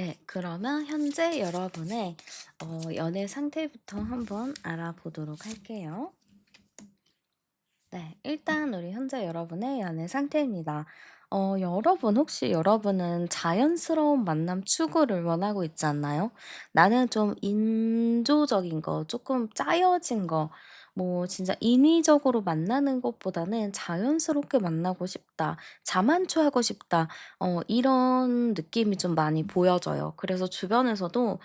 네, 그러면 현재 여러분의 연애 상태부터 한번 알아보도록 할게요. 네, 일단 우리 현재 여러분의 연애 상태입니다. 여러분, 혹시 여러분은 자연스러운 만남 추구를 원하고 있지 않나요? 나는 좀 인조적인 거, 조금 짜여진 거, 뭐 진짜 인위적으로 만나는 것보다는 자연스럽게 만나고 싶다, 자만추하고 싶다, 이런 느낌이 좀 많이 보여져요. 그래서 주변에서도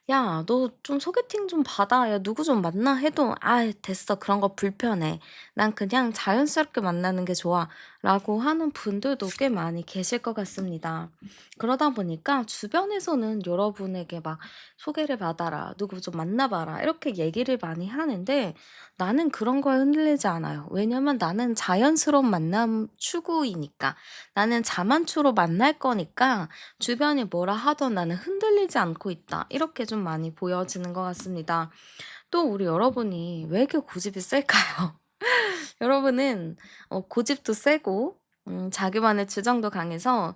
야, 너 좀 소개팅 좀 받아. 야, 누구 좀 만나 해도, 아, 됐어. 그런 거 불편해. 난 그냥 자연스럽게 만나는 게 좋아. 라고 하는 분들도 꽤 많이 계실 것 같습니다. 그러다 보니까 주변에서는 여러분에게 막 소개를 받아라. 누구 좀 만나봐라. 이렇게 얘기를 많이 하는데 나는 그런 거에 흔들리지 않아요. 왜냐면 나는 자연스러운 만남 추구이니까. 나는 자만추로 만날 거니까 주변이 뭐라 하던 나는 흔들리지 않고 있다. 이렇게 좀 많이 보여지는 것 같습니다. 또 우리 여러분이 왜 이렇게 고집이 셀까요? 여러분은 고집도 세고 자기만의 주장도 강해서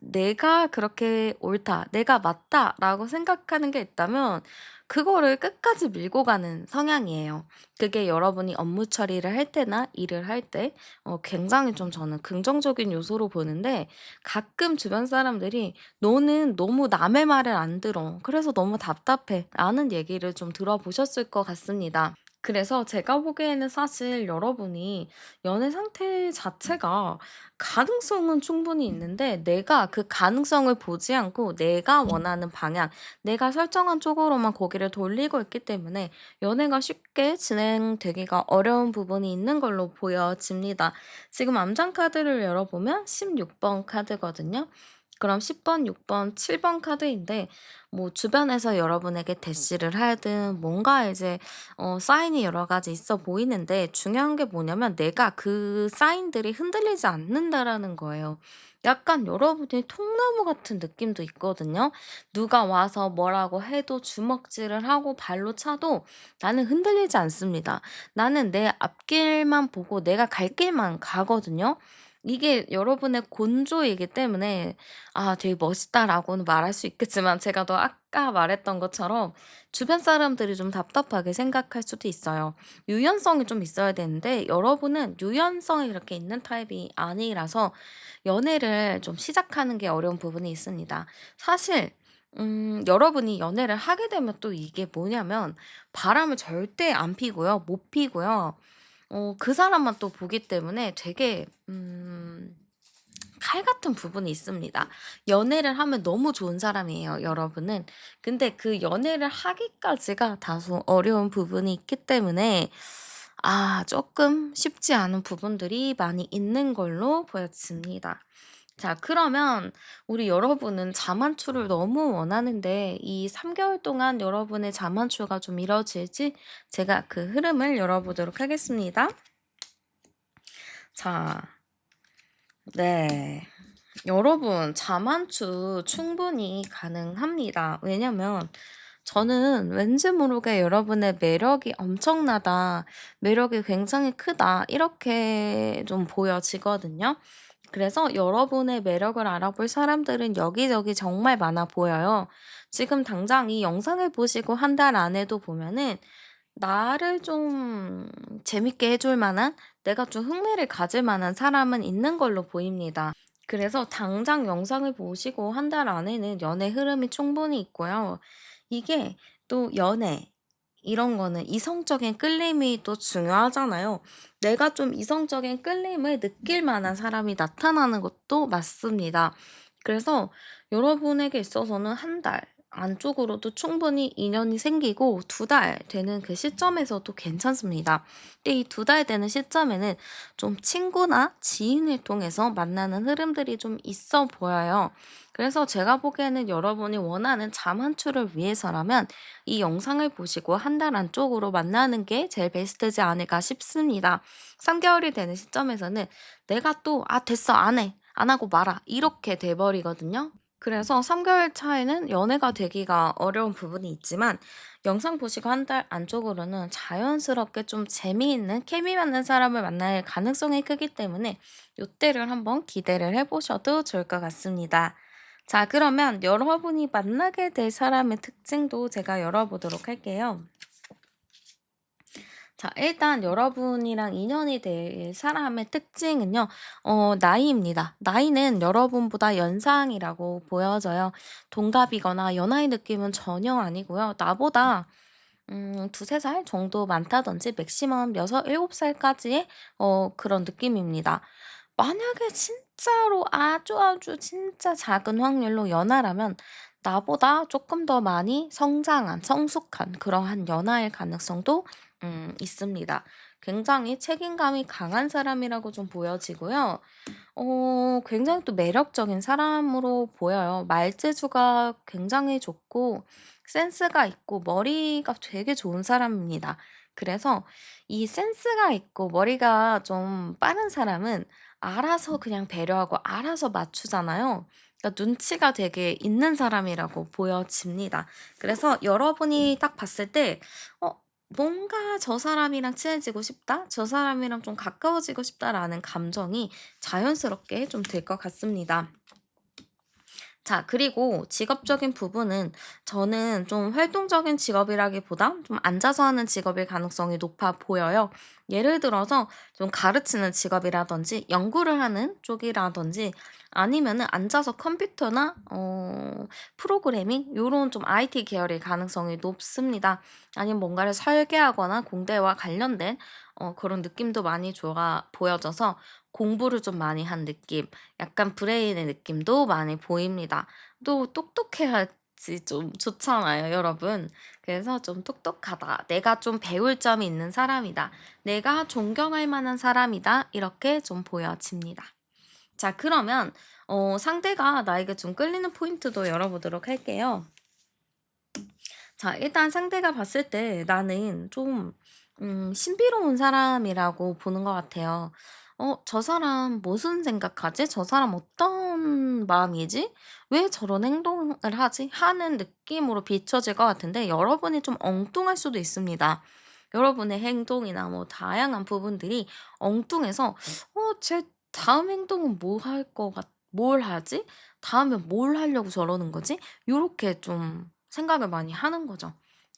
내가 그렇게 옳다, 내가 맞다라고 생각하는 게 있다면 그거를 끝까지 밀고 가는 성향이에요. 그게 여러분이 업무 처리를 할 때나 일을 할 때 굉장히 좀 저는 긍정적인 요소로 보는데 가끔 주변 사람들이 "너는 너무 남의 말을 안 들어. 그래서 너무 답답해." 라는 얘기를 좀 들어보셨을 것 같습니다. 그래서 제가 보기에는 사실 여러분이 연애 상태 자체가 가능성은 충분히 있는데 내가 그 가능성을 보지 않고 내가 원하는 방향, 내가 설정한 쪽으로만 고개를 돌리고 있기 때문에 연애가 쉽게 진행되기가 어려운 부분이 있는 걸로 보여집니다. 지금 암장 카드를 열어보면 16번 카드거든요. 그럼 10번, 6번, 7번 카드인데 뭐 주변에서 여러분에게 대시를 하든 뭔가 이제 사인이 여러 가지 있어 보이는데 중요한 게 뭐냐면 내가 그 사인들이 흔들리지 않는다라는 거예요. 약간 여러분이 통나무 같은 느낌도 있거든요. 누가 와서 뭐라고 해도 주먹질을 하고 발로 차도 나는 흔들리지 않습니다. 나는 내 앞길만 보고 내가 갈 길만 가거든요. 이게 여러분의 곤조이기 때문에 되게 멋있다라고는 말할 수 있겠지만 제가 더 아까 말했던 것처럼 주변 사람들이 좀 답답하게 생각할 수도 있어요. 유연성이 좀 있어야 되는데 여러분은 유연성이 그렇게 있는 타입이 아니라서 연애를 좀 시작하는 게 어려운 부분이 있습니다. 사실 여러분이 연애를 하게 되면 또 이게 뭐냐면 바람을 절대 안 피고요. 못 피고요. 그 사람만 또 보기 때문에 되게 칼 같은 부분이 있습니다. 연애를 하면 너무 좋은 사람이에요, 여러분은. 근데 그 연애를 하기까지가 다소 어려운 부분이 있기 때문에 조금 쉽지 않은 부분들이 많이 있는 걸로 보여집니다. 자, 그러면 우리 여러분은 자만추를 너무 원하는데 이 3개월 동안 여러분의 자만추가 좀 이뤄질지 제가 그 흐름을 열어보도록 하겠습니다. 자, 네. 여러분, 자만추 충분히 가능합니다. 왜냐면 저는 왠지 모르게 여러분의 매력이 엄청나다, 매력이 굉장히 크다, 이렇게 좀 보여지거든요. 그래서 여러분의 매력을 알아볼 사람들은 여기저기 정말 많아 보여요. 지금 당장 이 영상을 보시고 한 달 안에도 보면은 나를 좀 재밌게 해줄 만한, 내가 좀 흥미를 가질 만한 사람은 있는 걸로 보입니다. 그래서 당장 영상을 보시고 한 달 안에는 연애 흐름이 충분히 있고요. 이게 또 연애, 이런 거는 이성적인 끌림이 또 중요하잖아요. 내가 좀 이성적인 끌림을 느낄 만한 사람이 나타나는 것도 맞습니다. 그래서 여러분에게 있어서는 한 달 안쪽으로도 충분히 인연이 생기고 2달 되는 그 시점에서도 괜찮습니다. 근데 이 2달 되는 시점에는 좀 친구나 지인을 통해서 만나는 흐름들이 좀 있어 보여요. 그래서 제가 보기에는 여러분이 원하는 자만추를 위해서라면 이 영상을 보시고 한 달 안쪽으로 만나는 게 제일 베스트지 않을까 싶습니다. 3개월이 되는 시점에서는 내가 또 됐어. 안 해. 안 하고 말아. 이렇게 돼 버리거든요. 그래서 3개월 차에는 연애가 되기가 어려운 부분이 있지만 영상 보시고 한 달 안쪽으로는 자연스럽게 좀 재미있는 케미 맞는 사람을 만날 가능성이 크기 때문에 요때를 한번 기대를 해 보셔도 좋을 것 같습니다. 자, 그러면 여러분이 만나게 될 사람의 특징도 제가 열어보도록 할게요. 자, 일단 여러분이랑 인연이 될 사람의 특징은요, 나이입니다. 나이는 여러분보다 연상이라고 보여져요. 동갑이거나 연하의 느낌은 전혀 아니고요. 나보다 두세 살 정도 많다든지 맥시멈 6, 7살까지의 그런 느낌입니다. 만약에 진짜로 아주 진짜 작은 확률로 연하라면 나보다 조금 더 많이 성장한, 성숙한 그러한 연하일 가능성도 있습니다. 굉장히 책임감이 강한 사람이라고 좀 보여지고요. 굉장히 또 매력적인 사람으로 보여요. 말재주가 굉장히 좋고 센스가 있고 머리가 되게 좋은 사람입니다. 그래서 이 센스가 있고 머리가 좀 빠른 사람은 알아서 그냥 배려하고 알아서 맞추잖아요. 그러니까 눈치가 되게 있는 사람이라고 보여집니다. 그래서 여러분이 딱 봤을 때 뭔가 '저 사람이랑 친해지고 싶다. 저 사람이랑 좀 가까워지고 싶다.'라는 감정이 자연스럽게 좀 들 것 같습니다. 자, 그리고 직업적인 부분은 저는 좀 활동적인 직업이라기보다 좀 앉아서 하는 직업일 가능성이 높아 보여요. 예를 들어서 좀 가르치는 직업이라든지 연구를 하는 쪽이라든지 아니면은 앉아서 컴퓨터나 프로그래밍 요런 좀 IT 계열일 가능성이 높습니다. 아니면 뭔가를 설계하거나 공대와 관련된 그런 느낌도 많이 좋아 보여져서 공부를 좀 많이 한 느낌, 약간 브레인의 느낌도 많이 보입니다. 또 똑똑해야지 좀 좋잖아요, 여러분. 그래서 좀 똑똑하다. 내가 좀 배울 점이 있는 사람이다. 내가 존경할 만한 사람이다. 이렇게 좀 보여집니다. 자, 그러면 상대가 나에게 좀 끌리는 포인트도 열어보도록 할게요. 자, 일단 상대가 봤을 때 나는 좀 신비로운 사람이라고 보는 것 같아요. '저 사람 무슨 생각하지? 저 사람 어떤 마음이지? 왜 저런 행동을 하지?' 하는 느낌으로 비춰질 것 같은데 여러분이 좀 엉뚱할 수도 있습니다. 여러분의 행동이나 뭐 다양한 부분들이 엉뚱해서 '쟤 다음 행동은 뭘 하지? 다음에 뭘 하려고 저러는 거지?' 요렇게 좀 생각을 많이 하는 거죠.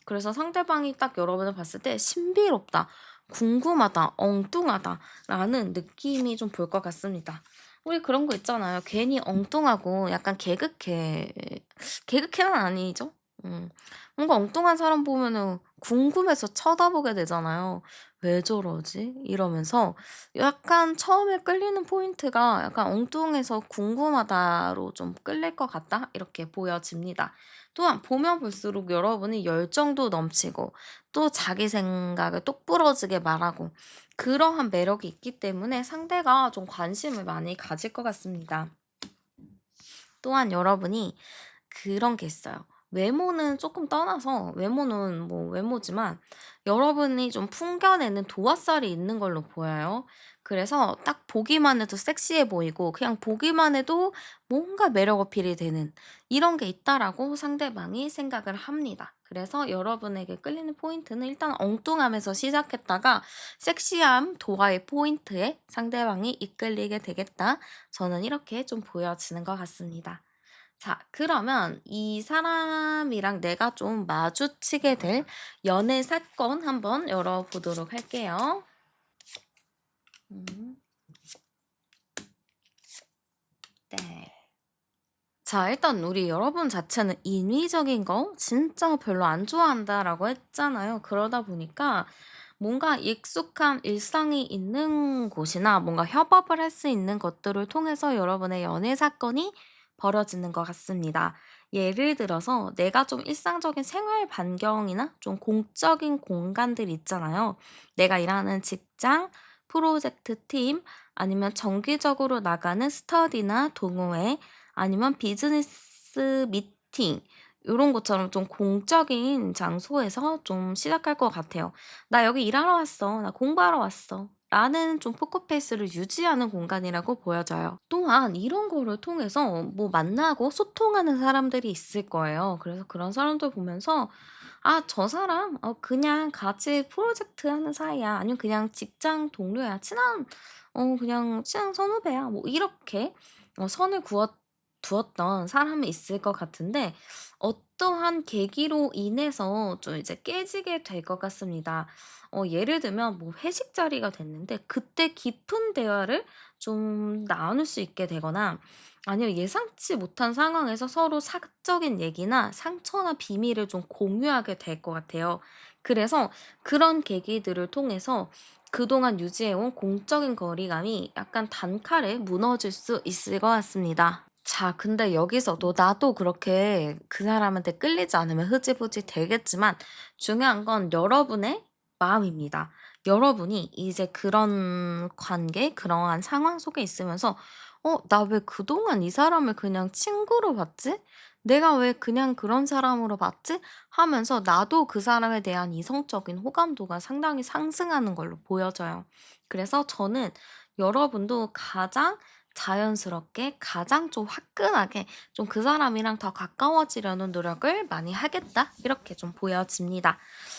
그래서 상대방이 딱 여러분을 봤을 때 '신비롭다. 궁금하다. 엉뚱하다.'라는 느낌이 좀 볼 것 같습니다. 우리 그런 거 있잖아요. 괜히 엉뚱하고 약간 개그캐는 아니죠. 뭔가 엉뚱한 사람 보면은 궁금해서 쳐다보게 되잖아요. '왜 저러지?' 이러면서 약간 처음에 끌리는 포인트가 약간 '엉뚱해서 궁금하다.'로 좀 끌릴 것 같다 이렇게 보여집니다. 또한 보면 볼수록 여러분이 열정도 넘치고 또 자기 생각을 똑부러지게 말하고 그러한 매력이 있기 때문에 상대가 좀 관심을 많이 가질 것 같습니다. 또한 여러분이 그런 게 있어요. 외모는 조금 떠나서 외모는 뭐 외모지만 여러분이 좀 풍겨내는 도화살이 있는 걸로 보여요. 그래서 딱 보기만 해도 섹시해 보이고 그냥 보기만 해도 뭔가 매력 어필이 되는 이런 게 있다라고 상대방이 생각을 합니다. 그래서 여러분에게 끌리는 포인트는 일단 엉뚱함에서 시작했다가 섹시함, 도화의 포인트에 상대방이 이끌리게 되겠다. 저는 이렇게 좀 보여지는 것 같습니다. 자, 그러면 이 사람이랑 내가 좀 마주치게 될 연애 사건 한번 열어보도록 할게요. 음, 네. 자, 일단 우리 여러분 자체는 인위적인 거 진짜 별로 안 좋아한다라고 했잖아요. 그러다 보니까 뭔가 익숙한 일상이 있는 곳이나 뭔가 협업을 할 수 있는 것들을 통해서 여러분의 연애 사건이 벌어지는 것 같습니다. 예를 들어서 내가 좀 일상적인 생활 반경이나 좀 공적인 공간들 있잖아요. 내가 일하는 직장, 프로젝트 팀, 아니면 정기적으로 나가는 스터디나 동호회, 아니면 비즈니스 미팅 요런 것처럼 좀 공적인 장소에서 좀 시작할 것 같아요. "나 여기 일하러 왔어. 나 공부하러 왔어." 라는 좀 포커페이스를 유지하는 공간이라고 보여져요. 또한 이런 거를 통해서 뭐 만나고 소통하는 사람들이 있을 거예요. 그래서 그런 사람들 보면서 '아 저 사람 그냥 같이 프로젝트 하는 사이야.' 아니면 '그냥 직장 동료야. 그냥 친한 선후배야.' 뭐 이렇게 선을 그어 두었던 사람이 있을 것 같은데 어떠한 계기로 인해서 좀 이제 깨지게 될 것 같습니다. 예를 들면 뭐 회식 자리가 됐는데 그때 깊은 대화를 좀 나눌 수 있게 되거나 아니면 예상치 못한 상황에서 서로 사적인 얘기나 상처나 비밀을 좀 공유하게 될 것 같아요. 그래서 그런 계기들을 통해서 그동안 유지해온 공적인 거리감이 약간 단칼에 무너질 수 있을 것 같습니다. 자, 근데 여기서도 나도 그렇게 그 사람한테 끌리지 않으면 흐지부지 되겠지만 중요한 건 여러분의 마음입니다. 여러분이 이제 그런 관계, 그러한 상황 속에 있으면서 나 왜 그동안 이 사람을 그냥 친구로 봤지? 내가 왜 그냥 그런 사람으로 봤지? 하면서 나도 그 사람에 대한 이성적인 호감도가 상당히 상승하는 걸로 보여져요. 그래서 저는 여러분도 가장 자연스럽게 가장 좀 화끈하게 좀 그 사람이랑 더 가까워지려는 노력을 많이 하겠다 이렇게 좀 보여집니다.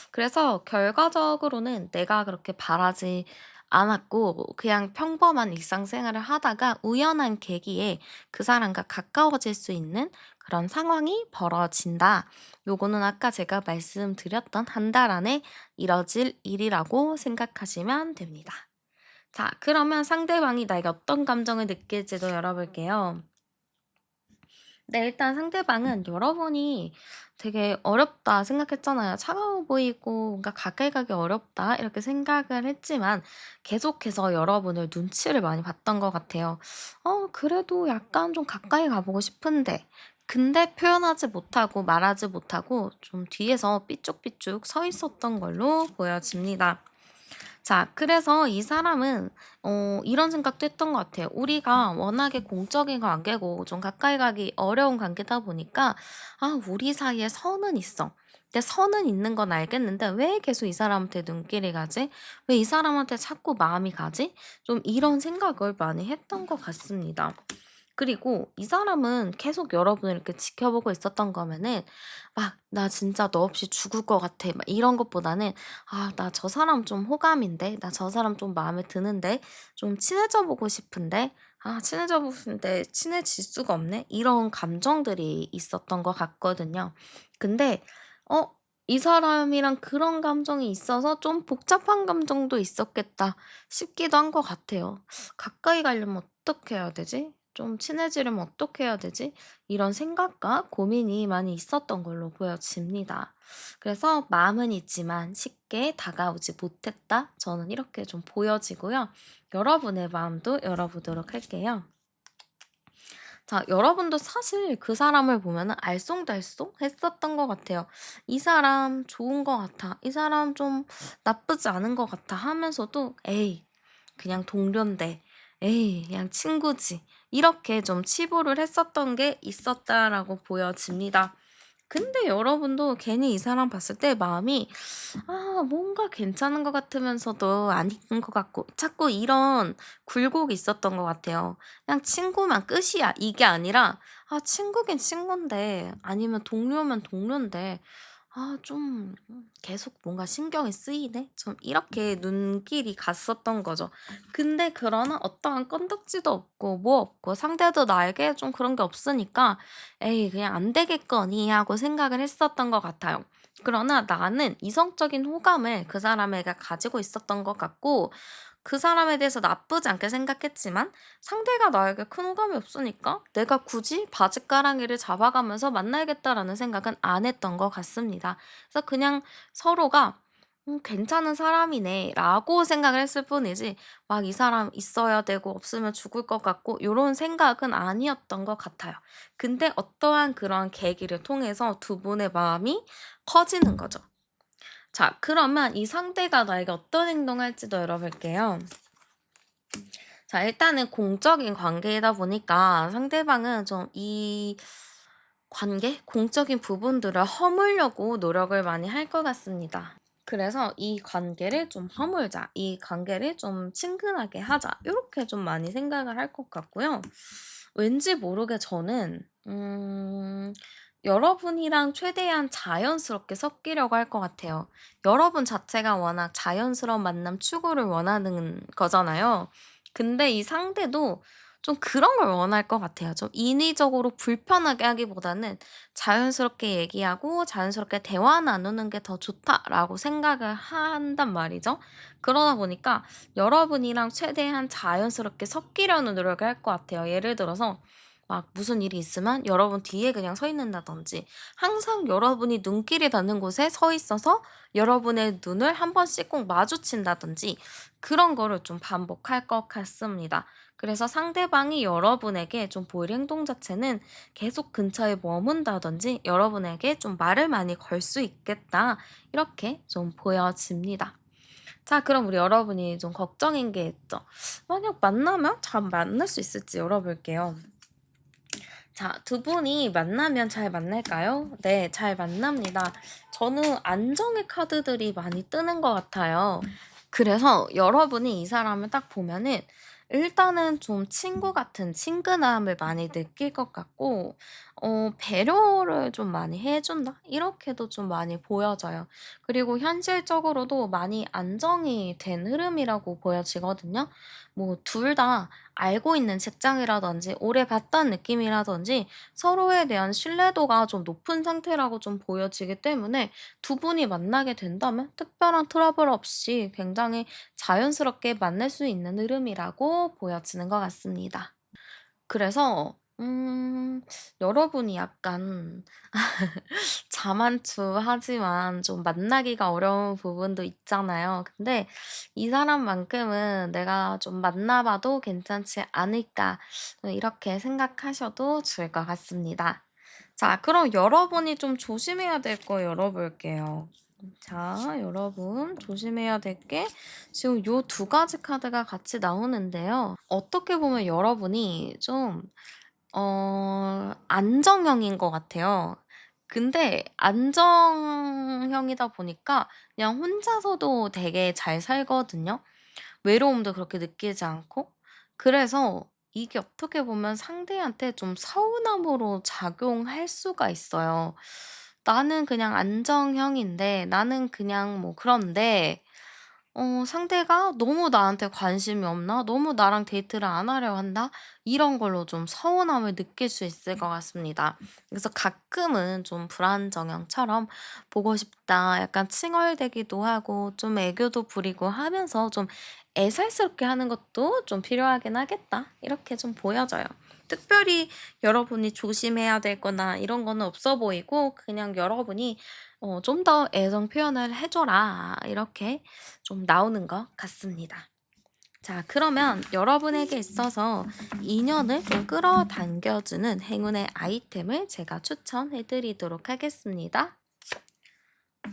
그래서 결과적으로는 내가 그렇게 바라지 않았고 그냥 평범한 일상생활을 하다가 우연한 계기에 그 사람과 가까워질 수 있는 그런 상황이 벌어진다. 요거는 아까 제가 말씀드렸던 한 달 안에 이뤄질 일이라고 생각하시면 됩니다. 자, 그러면 상대방이 나에게 어떤 감정을 느낄지도 열어볼게요. 네, 일단 상대방은 여러분이 되게 어렵다 생각했잖아요. 차가워 보이고 뭔가 가까이 가기 어렵다 이렇게 생각을 했지만 계속해서 여러분을 눈치를 많이 봤던 것 같아요. 그래도 약간 좀 가까이 가보고 싶은데. 근데 표현하지 못하고 말하지 못하고 좀 뒤에서 삐쭉삐쭉 서 있었던 걸로 보여집니다. 자, 그래서 이 사람은 이런 생각도 했던 것 같아요. 우리가 워낙에 공적인 관계고 좀 가까이 가기 어려운 관계다 보니까 우리 사이에 선은 있어. 근데 선은 있는 건 알겠는데 왜 계속 이 사람한테 눈길이 가지? 왜 이 사람한테 자꾸 마음이 가지? 좀 이런 생각을 많이 했던 것 같습니다. 그리고 이 사람은 계속 여러분을 이렇게 지켜보고 있었던 거면은 막 '나 진짜 너 없이 죽을 것 같아.' 막 이런 것보다는 '아 나 저 사람 좀 호감인데. 나 저 사람 좀 마음에 드는데. 좀 친해져 보고 싶은데. 친해져 보고 싶은데 친해질 수가 없네.' 이런 감정들이 있었던 것 같거든요. 근데 어 이 사람이랑 그런 감정이 있어서 '좀 복잡한 감정도 있었겠다.' 싶기도 한 것 같아요. '가까이 가려면 어떻게 해야 되지? 좀 친해지려면 어떻게 해야 되지?' 이런 생각과 고민이 많이 있었던 걸로 보여집니다. 그래서 마음은 있지만 쉽게 다가오지 못했다. 저는 이렇게 좀 보여지고요. 여러분의 마음도 열어보도록 할게요. 자, 여러분도 사실 그 사람을 보면은 알쏭달쏭 했었던 것 같아요. 이 사람 좋은 것 같아. 이 사람 좀 나쁘지 않은 것 같아 하면서도 에이, 그냥 동료인데, 에이, 그냥 친구지. 이렇게 좀 치부를 했었던 게 있었다라고 보여집니다. 근데 여러분도 괜히 이 사람 봤을 때 마음이 뭔가 괜찮은 것 같으면서도 아닌 것 같고 자꾸 이런 굴곡이 있었던 것 같아요. 그냥 친구만 끝이야 이게 아니라 친구긴 친군데 아니면 동료면 동료인데 좀 계속 뭔가 신경이 쓰이네? 좀 이렇게 눈길이 갔었던 거죠. 근데 그러나 어떠한 건덕지도 없고 뭐 없고 상대도 나에게 좀 그런 게 없으니까 '에이 그냥 안 되겠거니.' 하고 생각을 했었던 것 같아요. 그러나 나는 이성적인 호감을 그 사람에게 가지고 있었던 것 같고 그 사람에 대해서 나쁘지 않게 생각했지만 상대가 나에게 큰 호감이 없으니까 '내가 굳이 바짓가랑이를 잡아가면서 만나야겠다.'라는 생각은 안 했던 것 같습니다. 그래서 그냥 서로가 '괜찮은 사람이네.'라고 생각을 했을 뿐이지 막 '이 사람 있어야 되고 없으면 죽을 것 같고.' 요런 생각은 아니었던 것 같아요. 근데 어떠한 그런 계기를 통해서 두 분의 마음이 커지는 거죠. 자, 그러면 이 상대가 나에게 어떤 행동을 할지도 열어볼게요. 자, 일단은 공적인 관계이다 보니까 상대방은 좀 이 관계, 공적인 부분들을 허물려고 노력을 많이 할 것 같습니다. 그래서 '이 관계를 좀 허물자. 이 관계를 좀 친근하게 하자.' 요렇게 좀 많이 생각을 할 것 같고요. 왠지 모르게 저는 여러분이랑 최대한 자연스럽게 섞이려고 할 것 같아요. 여러분 자체가 워낙 자연스러운 만남 추구를 원하는 거잖아요. 근데 이 상대도 좀 그런 걸 원할 것 같아요. 좀 인위적으로 불편하게 하기보다는 자연스럽게 얘기하고 자연스럽게 대화 나누는 게 더 좋다라고 생각을 한단 말이죠. 그러다 보니까 여러분이랑 최대한 자연스럽게 섞이려는 노력을 할 것 같아요. 예를 들어서 막 무슨 일이 있으면 여러분 뒤에 그냥 서 있는다든지, 항상 여러분이 눈길이 닿는 곳에 서 있어서 여러분의 눈을 한 번씩 꼭 마주친다든지, 그런 거를 좀 반복할 것 같습니다. 그래서 상대방이 여러분에게 좀 보일 행동 자체는 계속 근처에 머문다든지 여러분에게 좀 말을 많이 걸 수 있겠다, 이렇게 좀 보여집니다. 자, 그럼 우리 여러분이 좀 걱정인 게 있죠. 만약 만나면 잘 만날 수 있을지 열어볼게요. 자, 두 분이 만나면 잘 만날까요? 네, 잘 만납니다. 저는 안정의 카드들이 많이 뜨는 것 같아요. 그래서 여러분이 이 사람을 딱 보면은 일단은 좀 친구 같은 친근함을 많이 느낄 것 같고, 배려를 좀 많이 해준다? 이렇게도 좀 많이 보여져요. 그리고 현실적으로도 많이 안정이 된 흐름이라고 보여지거든요. 뭐, 둘 다 알고 있는 직장이라든지, 오래 봤던 느낌이라든지, 서로에 대한 신뢰도가 좀 높은 상태라고 좀 보여지기 때문에 두 분이 만나게 된다면 특별한 트러블 없이 굉장히 자연스럽게 만날 수 있는 흐름이라고 보여지는 것 같습니다. 그래서 여러분이 약간 자만추하지만 좀 만나기가 어려운 부분도 있잖아요. 근데 '이 사람만큼은 내가 좀 만나 봐도 괜찮지 않을까.' 이렇게 생각하셔도 좋을 것 같습니다. 자, 그럼 여러분이 좀 조심해야 될 거 열어볼게요. 자, 여러분 조심해야 될 게 지금 요 두 가지 카드가 같이 나오는데요. 어떻게 보면 여러분이 좀 안정형인 것 같아요. 근데 안정형이다 보니까 그냥 혼자서도 되게 잘 살거든요. 외로움도 그렇게 느끼지 않고. 그래서 이게 어떻게 보면 상대한테 좀 서운함으로 작용할 수가 있어요. 나는 그냥 안정형인데, 나는 그냥 뭐 그런데 상대가 너무 나한테 관심이 없나? 너무 나랑 데이트를 안 하려 한다? 이런 걸로 좀 서운함을 느낄 수 있을 것 같습니다. 그래서 가끔은 좀 불안정형처럼 보고 싶다, 약간 칭얼대기도 하고 좀 애교도 부리고 하면서 좀 애살스럽게 하는 것도 좀 필요하긴 하겠다, 이렇게 좀 보여져요. 특별히 여러분이 조심해야 될 거나 이런 거는 없어 보이고, 그냥 여러분이 좀 더 애정 표현을 해 줘라, 이렇게 좀 나오는 것 같습니다. 자, 그러면 여러분에게 있어서 인연을 좀 끌어당겨 주는 행운의 아이템을 제가 추천해 드리도록 하겠습니다.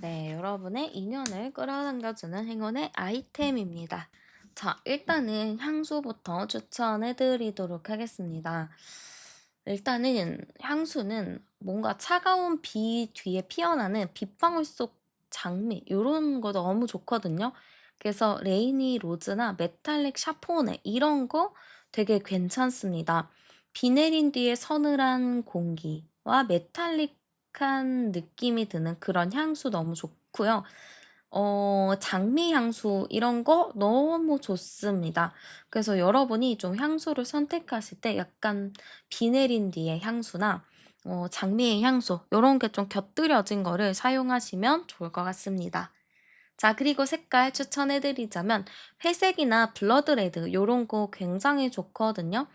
네, 여러분의 인연을 끌어당겨 주는 행운의 아이템입니다. 자, 일단은 향수부터 추천해 드리도록 하겠습니다. 일단은 향수는 뭔가 차가운 비 뒤에 피어나는 빗방울 속 장미, 요런 거 너무 좋거든요. 그래서 레이니 로즈나 메탈릭 샤포네, 이런 거 되게 괜찮습니다. 비 내린 뒤에 서늘한 공기와 메탈릭한 느낌이 드는 그런 향수 너무 좋고요. 장미 향수 이런 거 너무 좋습니다. 그래서 여러분이 좀 향수를 선택하실 때 약간 비 내린 뒤의 향수나 장미의 향수, 요런 게 좀 곁들여진 거를 사용하시면 좋을 것 같습니다. 자, 그리고 색깔 추천해 드리자면 회색이나 블러드 레드, 요런 거 굉장히 좋거든요.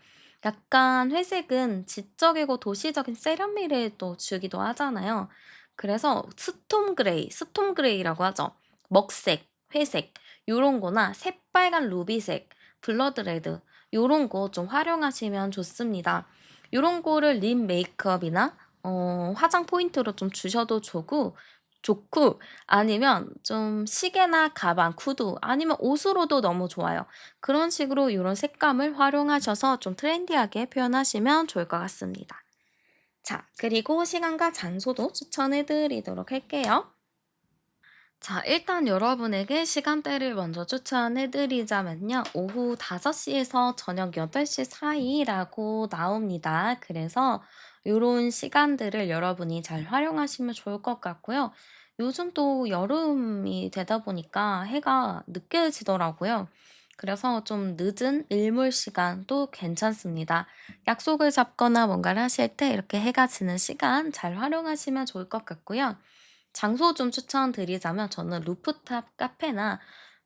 약간 회색은 지적이고 도시적인 세련미를 또 주기도 하잖아요. 그래서 스톰 그레이라고 하죠. 먹색, 회색, 요런 거나 새빨간 루비색, 블러드 레드, 요런 거 좀 활용하시면 좋습니다. 요런 거를 립 메이크업이나 화장 포인트로 좀 주셔도 좋고, 아니면 좀 시계나 가방, 구두, 아니면 옷으로도 너무 좋아요. 그런 식으로 요런 색감을 활용하셔서 좀 트렌디하게 표현하시면 좋을 것 같습니다. 자, 그리고 시간과 장소도 추천해 드리도록 할게요. 자, 일단 여러분에게 시간대를 먼저 추천해 드리자면요. 오후 5시에서 저녁 8시 사이라고 나옵니다. 그래서 요런 시간들을 여러분이 잘 활용하시면 좋을 것 같고요. 요즘 또 여름이 되다 보니까 해가 늦게 지더라고요. 그래서 좀 늦은 일몰 시간도 괜찮습니다. 약속을 잡거나 뭔가를 하실 때 이렇게 해가 지는 시간 잘 활용하시면 좋을 것 같고요. 장소 좀 추천드리자면 저는 루프탑 카페나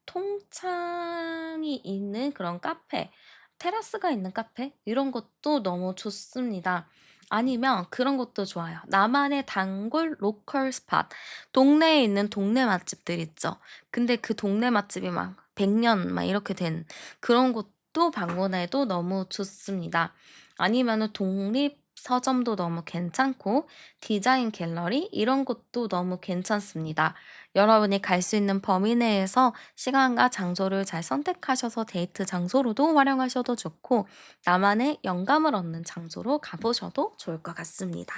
통창이 있는 그런 카페, 테라스가 있는 카페 이런 것도 너무 좋습니다. 아니면 그런 것도 좋아요. 나만의 단골 로컬 스팟. 동네에 있는 동네 맛집들 있죠. 근데 그 동네 맛집이 막 100년 막 이렇게 된 그런 곳도 방문해도 너무 좋습니다. 아니면은 독립 서점도 너무 괜찮고 디자인 갤러리 이런 곳도 너무 괜찮습니다. 여러분이 갈 수 있는 범위 내에서 시간과 장소를 잘 선택하셔서 데이트 장소로도 활용하셔도 좋고 나만의 영감을 얻는 장소로 가보셔도 좋을 것 같습니다.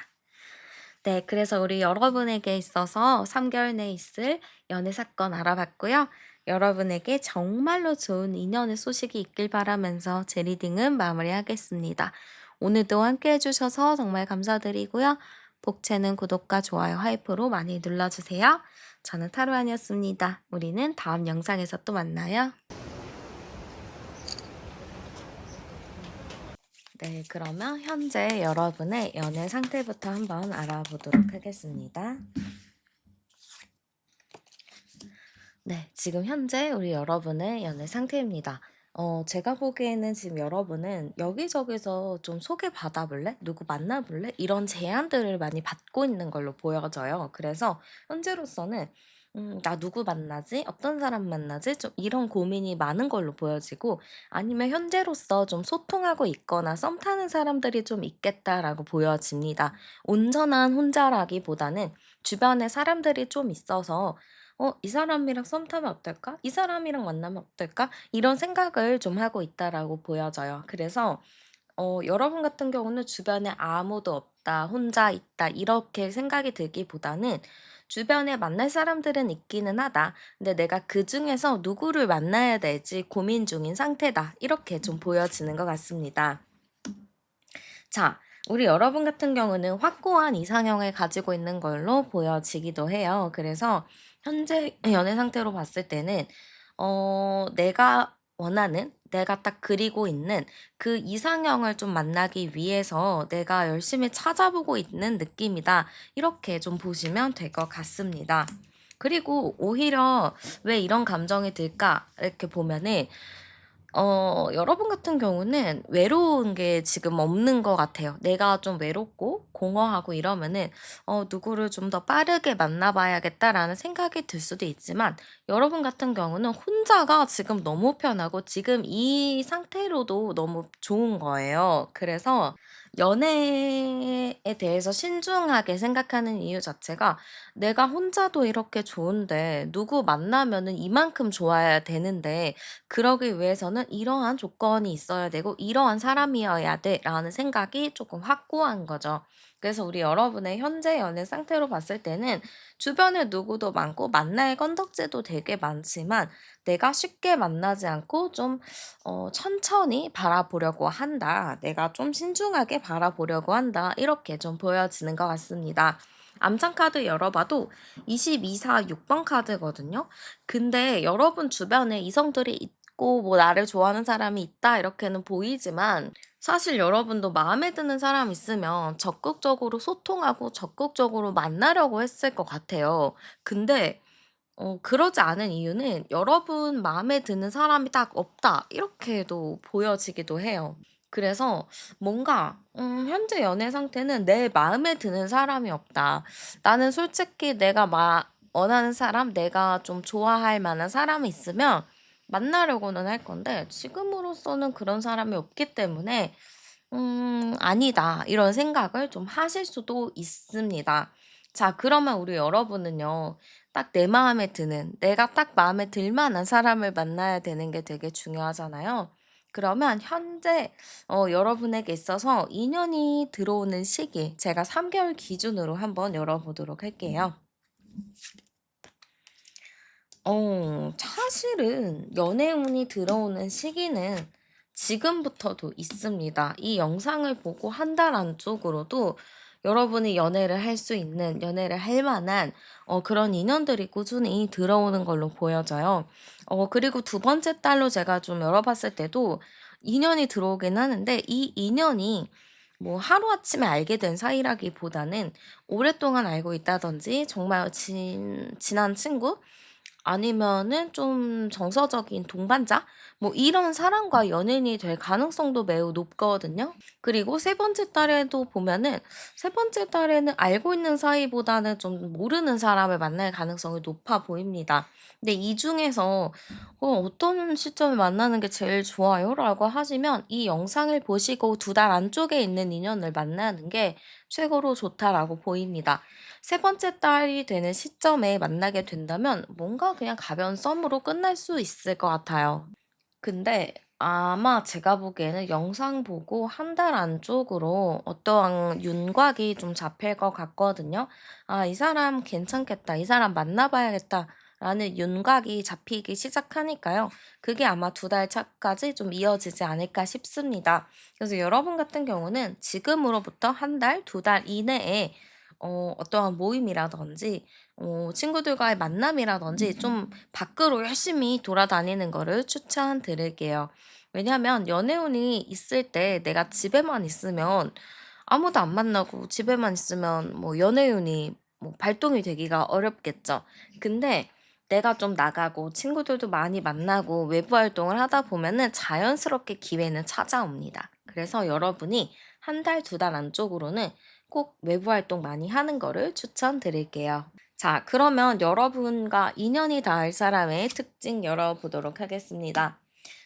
네, 그래서 우리 여러분에게 있어서 3개월 내에 있을 연애 사건 알아봤고요. 여러분에게 정말로 좋은 인연의 소식이 있길 바라면서 제 리딩은 마무리하겠습니다. 오늘도 함께 해주셔서 정말 감사드리고요. 복채는 구독과 좋아요, 하이프로 많이 눌러주세요. 저는 타로안이었습니다. 우리는 다음 영상에서 또 만나요. 네, 그러면 현재 여러분의 연애 상태부터 한번 알아보도록 하겠습니다. 네, 지금 현재 우리 여러분의 연애 상태입니다. 제가 보기에는 지금 여러분은 여기저기서 좀 소개받아 볼래? 누구 만나 볼래? 이런 제안들을 많이 받고 있는 걸로 보여져요. 그래서 현재로서는 나 누구 만나지? 어떤 사람 만나지? 좀 이런 고민이 많은 걸로 보여지고 아니면 현재로서 좀 소통하고 있거나 썸 타는 사람들이 좀 있겠다라고 보여집니다. 온전한 혼자라기보다는 주변에 사람들이 좀 있어서 이 사람이랑 썸 타면 어떨까? 이 사람이랑 만나면 어떨까? 이런 생각을 좀 하고 있다라고 보여져요. 그래서 여러분 같은 경우는 주변에 아무도 없다, 혼자 있다, 이렇게 생각이 들기보다는 주변에 만날 사람들은 있기는 하다. 근데 내가 그 중에서 누구를 만나야 될지 고민 중인 상태다. 이렇게 좀 보여지는 것 같습니다. 자, 우리 여러분 같은 경우는 확고한 이상형을 가지고 있는 걸로 보여지기도 해요. 그래서 현재 연애 상태로 봤을 때는 내가 원하는 내가 딱 그리고 있는 그 이상형을 좀 만나기 위해서 내가 열심히 찾아보고 있는 느낌이다. 이렇게 좀 보시면 될 것 같습니다. 그리고 오히려 왜 이런 감정이 들까? 이렇게 보면은 여러분 같은 경우는 외로운 게 지금 없는 것 같아요. 내가 좀 외롭고 공허하고 이러면은 누구를 좀 더 빠르게 만나봐야겠다라는 생각이 들 수도 있지만 여러분 같은 경우는 혼자가 지금 너무 편하고 지금 이 상태로도 너무 좋은 거예요. 그래서 연애에 대해서 신중하게 생각하는 이유 자체가 내가 혼자도 이렇게 좋은데 누구 만나면은 이만큼 좋아야 되는데 그러기 위해서는 이러한 조건이 있어야 되고 이러한 사람이어야 돼라는 생각이 조금 확고한 거죠. 그래서 우리 여러분의 현재 연애 상태로 봤을 때는 주변에 누구도 많고 만날 건덕지도 되게 많지만 내가 쉽게 만나지 않고 좀 천천히 바라보려고 한다. 내가 좀 신중하게 바라보려고 한다. 이렇게 좀 보여지는 것 같습니다. 암장 카드 열어봐도 22, 4, 6번 카드거든요. 근데 여러분 주변에 이성들이 있고 뭐 나를 좋아하는 사람이 있다 이렇게는 보이지만 사실 여러분도 마음에 드는 사람 있으면 적극적으로 소통하고 적극적으로 만나려고 했을 것 같아요. 근데 그러지 않은 이유는 여러분 마음에 드는 사람이 딱 없다 이렇게도 보여지기도 해요. 그래서 뭔가 현재 연애 상태는 '내 마음에 드는 사람이 없다. 나는 솔직히 내가 원하는 사람 내가 좀 좋아할 만한 사람이 있으면 만나려고는 할 건데 지금으로서는 그런 사람이 없기 때문에 '아니다.' 이런 생각을 좀 하실 수도 있습니다. 자, 그러면 우리 여러분은요. 딱 내 마음에 드는 내가 딱 마음에 들 만한 사람을 만나야 되는 게 되게 중요하잖아요. 그러면 현재 여러분에게 있어서 인연이 들어오는 시기 제가 3개월 기준으로 한번 열어 보도록 할게요. 사실은 연애운이 들어오는 시기는 지금부터도 있습니다. 이 영상을 보고 한 달 안쪽으로도 여러분이 연애를 할 수 있는, 연애를 할 만한 그런 인연들이 꾸준히 들어오는 걸로 보여져요. 그리고 두 번째 달로 제가 좀 열어봤을 때도 인연이 들어오긴 하는데 이 인연이 뭐 하루아침에 알게 된 사이라기보다는 오랫동안 알고 있다든지 정말 친한 친구 아니면은 좀 정서적인 동반자? 뭐 이런 사람과 연인이 될 가능성도 매우 높거든요. 그리고 세 번째 달에도 보면은 세 번째 달에는 알고 있는 사이보다는 좀 모르는 사람을 만날 가능성이 높아 보입니다. 근데 이 중에서 어떤 시점에 만나는 게 제일 좋아요? 라고 하시면 이 영상을 보시고 두 달 안쪽에 있는 인연을 만나는 게 최고로 좋다라고 보입니다. 세 번째 달이 되는 시점에 만나게 된다면 뭔가 그냥 가벼운 썸으로 끝날 수 있을 것 같아요. 근데 아마 제가 보기에는 영상 보고 한 달 안쪽으로 어떠한 윤곽이 좀 잡힐 것 같거든요. '아 이 사람 괜찮겠다. 이 사람 만나 봐야겠다.'라는 윤곽이 잡히기 시작하니까요. 그게 아마 두 달 차까지 좀 이어지지 않을까 싶습니다. 그래서 여러분 같은 경우는 지금으로부터 한 달, 두 달 이내에 어떠한 모임이라든지 친구들과의 만남이라든지 좀 밖으로 열심히 돌아다니는 거를 추천드릴게요. 왜냐하면 연애운이 있을 때 내가 집에만 있으면 아무도 안 만나고 집에만 있으면 뭐 연애운이 뭐 발동이 되기가 어렵겠죠. 근데 내가 좀 나가고 친구들도 많이 만나고 외부 활동을 하다 보면은 자연스럽게 기회는 찾아옵니다. 그래서 여러분이 한 달, 두 달 안쪽으로는 꼭 외부 활동 많이 하는 거를 추천드릴게요. 자, 그러면 여러분과 인연이 닿을 사람의 특징 열어보도록 하겠습니다.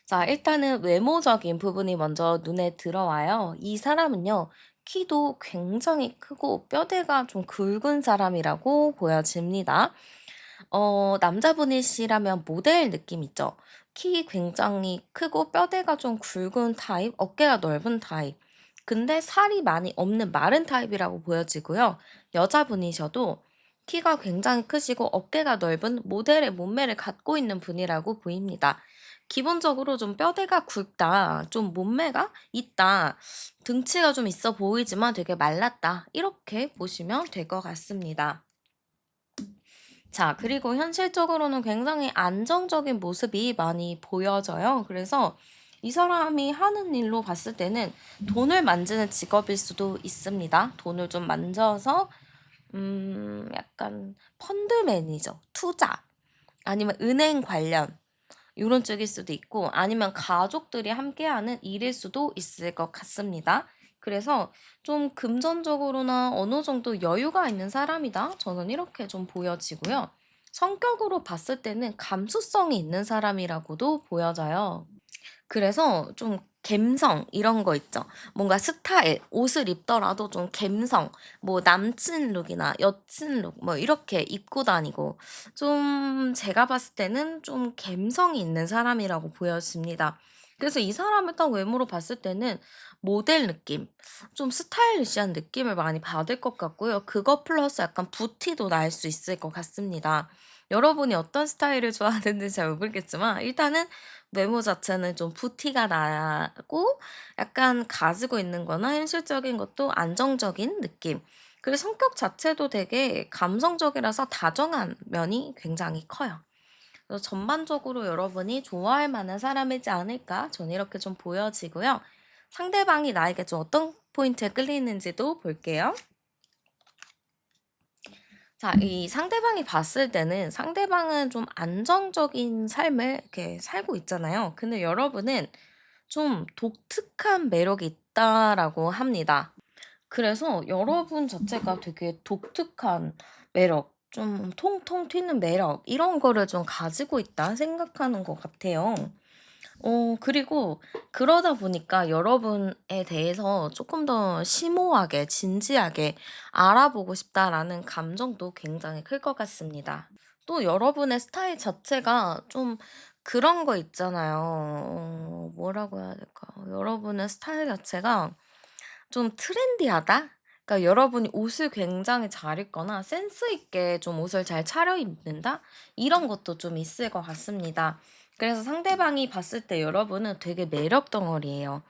자, 일단은 외모적인 부분이 먼저 눈에 들어와요. 이 사람은요, 키도 굉장히 크고 뼈대가 좀 굵은 사람이라고 보여집니다. 남자분이시라면 모델 느낌 있죠? 키 굉장히 크고 뼈대가 좀 굵은 타입, 어깨가 넓은 타입. 근데 살이 많이 없는 마른 타입이라고 보여지고요. 여자분이셔도 키가 굉장히 크시고 어깨가 넓은 모델의 몸매를 갖고 있는 분이라고 보입니다. 기본적으로 좀 뼈대가 굵다, 좀 몸매가 있다, 등치가 좀 있어 보이지만 되게 말랐다. 이렇게 보시면 될 것 같습니다. 자, 그리고 현실적으로는 굉장히 안정적인 모습이 많이 보여져요. 그래서 이 사람이 하는 일로 봤을 때는 돈을 만지는 직업일 수도 있습니다. 돈을 좀 만져서 약간 펀드 매니저, 투자, 아니면 은행 관련 요런 쪽일 수도 있고 아니면 가족들이 함께하는 일일 수도 있을 것 같습니다. 그래서 좀 금전적으로나 어느 정도 여유가 있는 사람이다. 저는 이렇게 좀 보여지고요. 성격으로 봤을 때는 감수성이 있는 사람이라고도 보여져요. 그래서 좀 갬성 이런 거 있죠. 뭔가 스타일, 옷을 입더라도 좀 갬성, 뭐 남친 룩이나 여친 룩 뭐 이렇게 입고 다니고 좀 제가 봤을 때는 좀 갬성이 있는 사람이라고 보여집니다. 그래서 이 사람을 딱 외모로 봤을 때는 모델 느낌, 좀 스타일리시한 느낌을 많이 받을 것 같고요. 그거 플러스 약간 부티도 날 수 있을 것 같습니다. 여러분이 어떤 스타일을 좋아하는지 잘 모르겠지만 일단은 외모 자체는 좀 부티가 나고 약간 가지고 있는 거나 현실적인 것도 안정적인 느낌. 그리고 성격 자체도 되게 감성적이라서 다정한 면이 굉장히 커요. 그래서 전반적으로 여러분이 좋아할 만한 사람이지 않을까 저는 이렇게 좀 보여지고요. 상대방이 나에게 좀 어떤 포인트에 끌리는지도 볼게요. 자, 이 상대방이 봤을 때는 상대방은 좀 안정적인 삶을 이렇게 살고 있잖아요. 근데 여러분은 좀 독특한 매력이 있다라고 합니다. 그래서 여러분 자체가 되게 독특한 매력, 좀 통통 튀는 매력, 이런 거를 좀 가지고 있다 생각하는 것 같아요. 그리고 그러다 보니까 여러분에 대해서 조금 더 심오하게 진지하게 알아보고 싶다라는 감정도 굉장히 클 것 같습니다. 또 여러분의 스타일 자체가 좀 그런 거 있잖아요. 뭐라고 해야 될까? 여러분의 스타일 자체가 좀 트렌디하다? 그러니까 여러분이 옷을 굉장히 잘 입거나 센스 있게 좀 옷을 잘 차려입는다? 이런 것도 좀 있을 것 같습니다. 그래서 상대방이 봤을 때 여러분은 되게 매력 덩어리예요.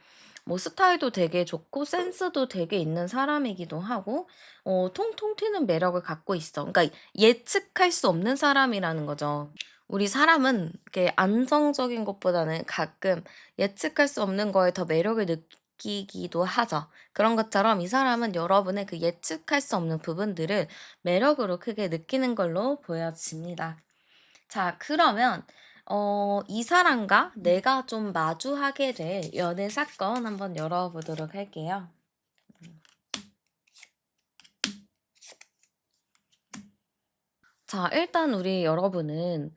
뭐 스타일도 되게 좋고 센스도 되게 있는 사람이기도 하고 통통 튀는 매력을 갖고 있어. 그러니까 예측할 수 없는 사람이라는 거죠. 우리 사람은 이렇게 안정적인 것보다는 가끔 예측할 수 없는 거에 더 매력을 느끼기도 하죠. 그런 것처럼 이 사람은 여러분의 그 예측할 수 없는 부분들을 매력으로 크게 느끼는 걸로 보여집니다. 자, 그러면 이 사람과 내가 좀 마주하게 될 연애 사건 한번 열어보도록 할게요. 자, 일단 우리 여러분은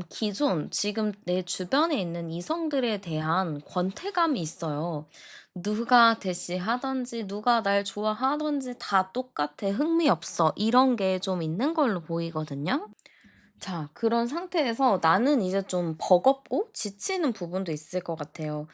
기존 지금 내 주변에 있는 이성들에 대한 권태감이 있어요. 누가 대시하든지 누가 날 좋아하든지 다 똑같아. 흥미없어. 이런 게 좀 있는 걸로 보이거든요. 자, 그런 상태에서 나는 이제 좀 버겁고 지치는 부분도 있을 것 같아요.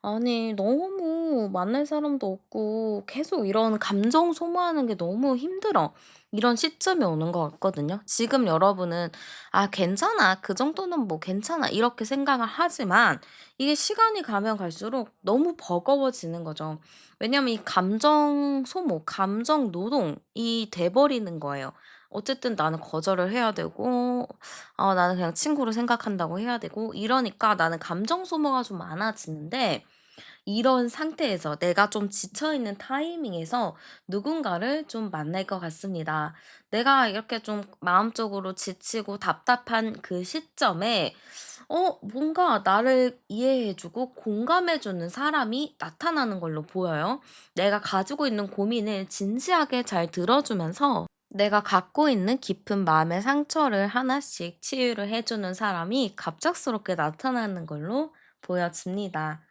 아니, 너무 만날 사람도 없고 계속 이런 감정 소모하는 게 너무 힘들어. 이런 시점이 오는 것 같거든요. 지금 여러분은, 아, 괜찮아. 그 정도는 뭐 괜찮아. 이렇게 생각을 하지만 이게 시간이 가면 갈수록 너무 버거워지는 거죠. 왜냐면 이 감정 소모, 감정 노동이 돼버리는 거예요. 어쨌든 나는 거절을 해야 되고, 나는 그냥 친구로 생각한다고 해야 되고, 이러니까 나는 감정 소모가 좀 많아지는데, 이런 상태에서 내가 좀 지쳐있는 타이밍에서 누군가를 좀 만날 것 같습니다. 내가 이렇게 좀 마음적으로 지치고 답답한 그 시점에, 뭔가 나를 이해해주고 공감해주는 사람이 나타나는 걸로 보여요. 내가 가지고 있는 고민을 진지하게 잘 들어주면서 내가 갖고 있는 깊은 마음의 상처를 하나씩 치유를 해주는 사람이 갑작스럽게 나타나는 걸로 보여집니다.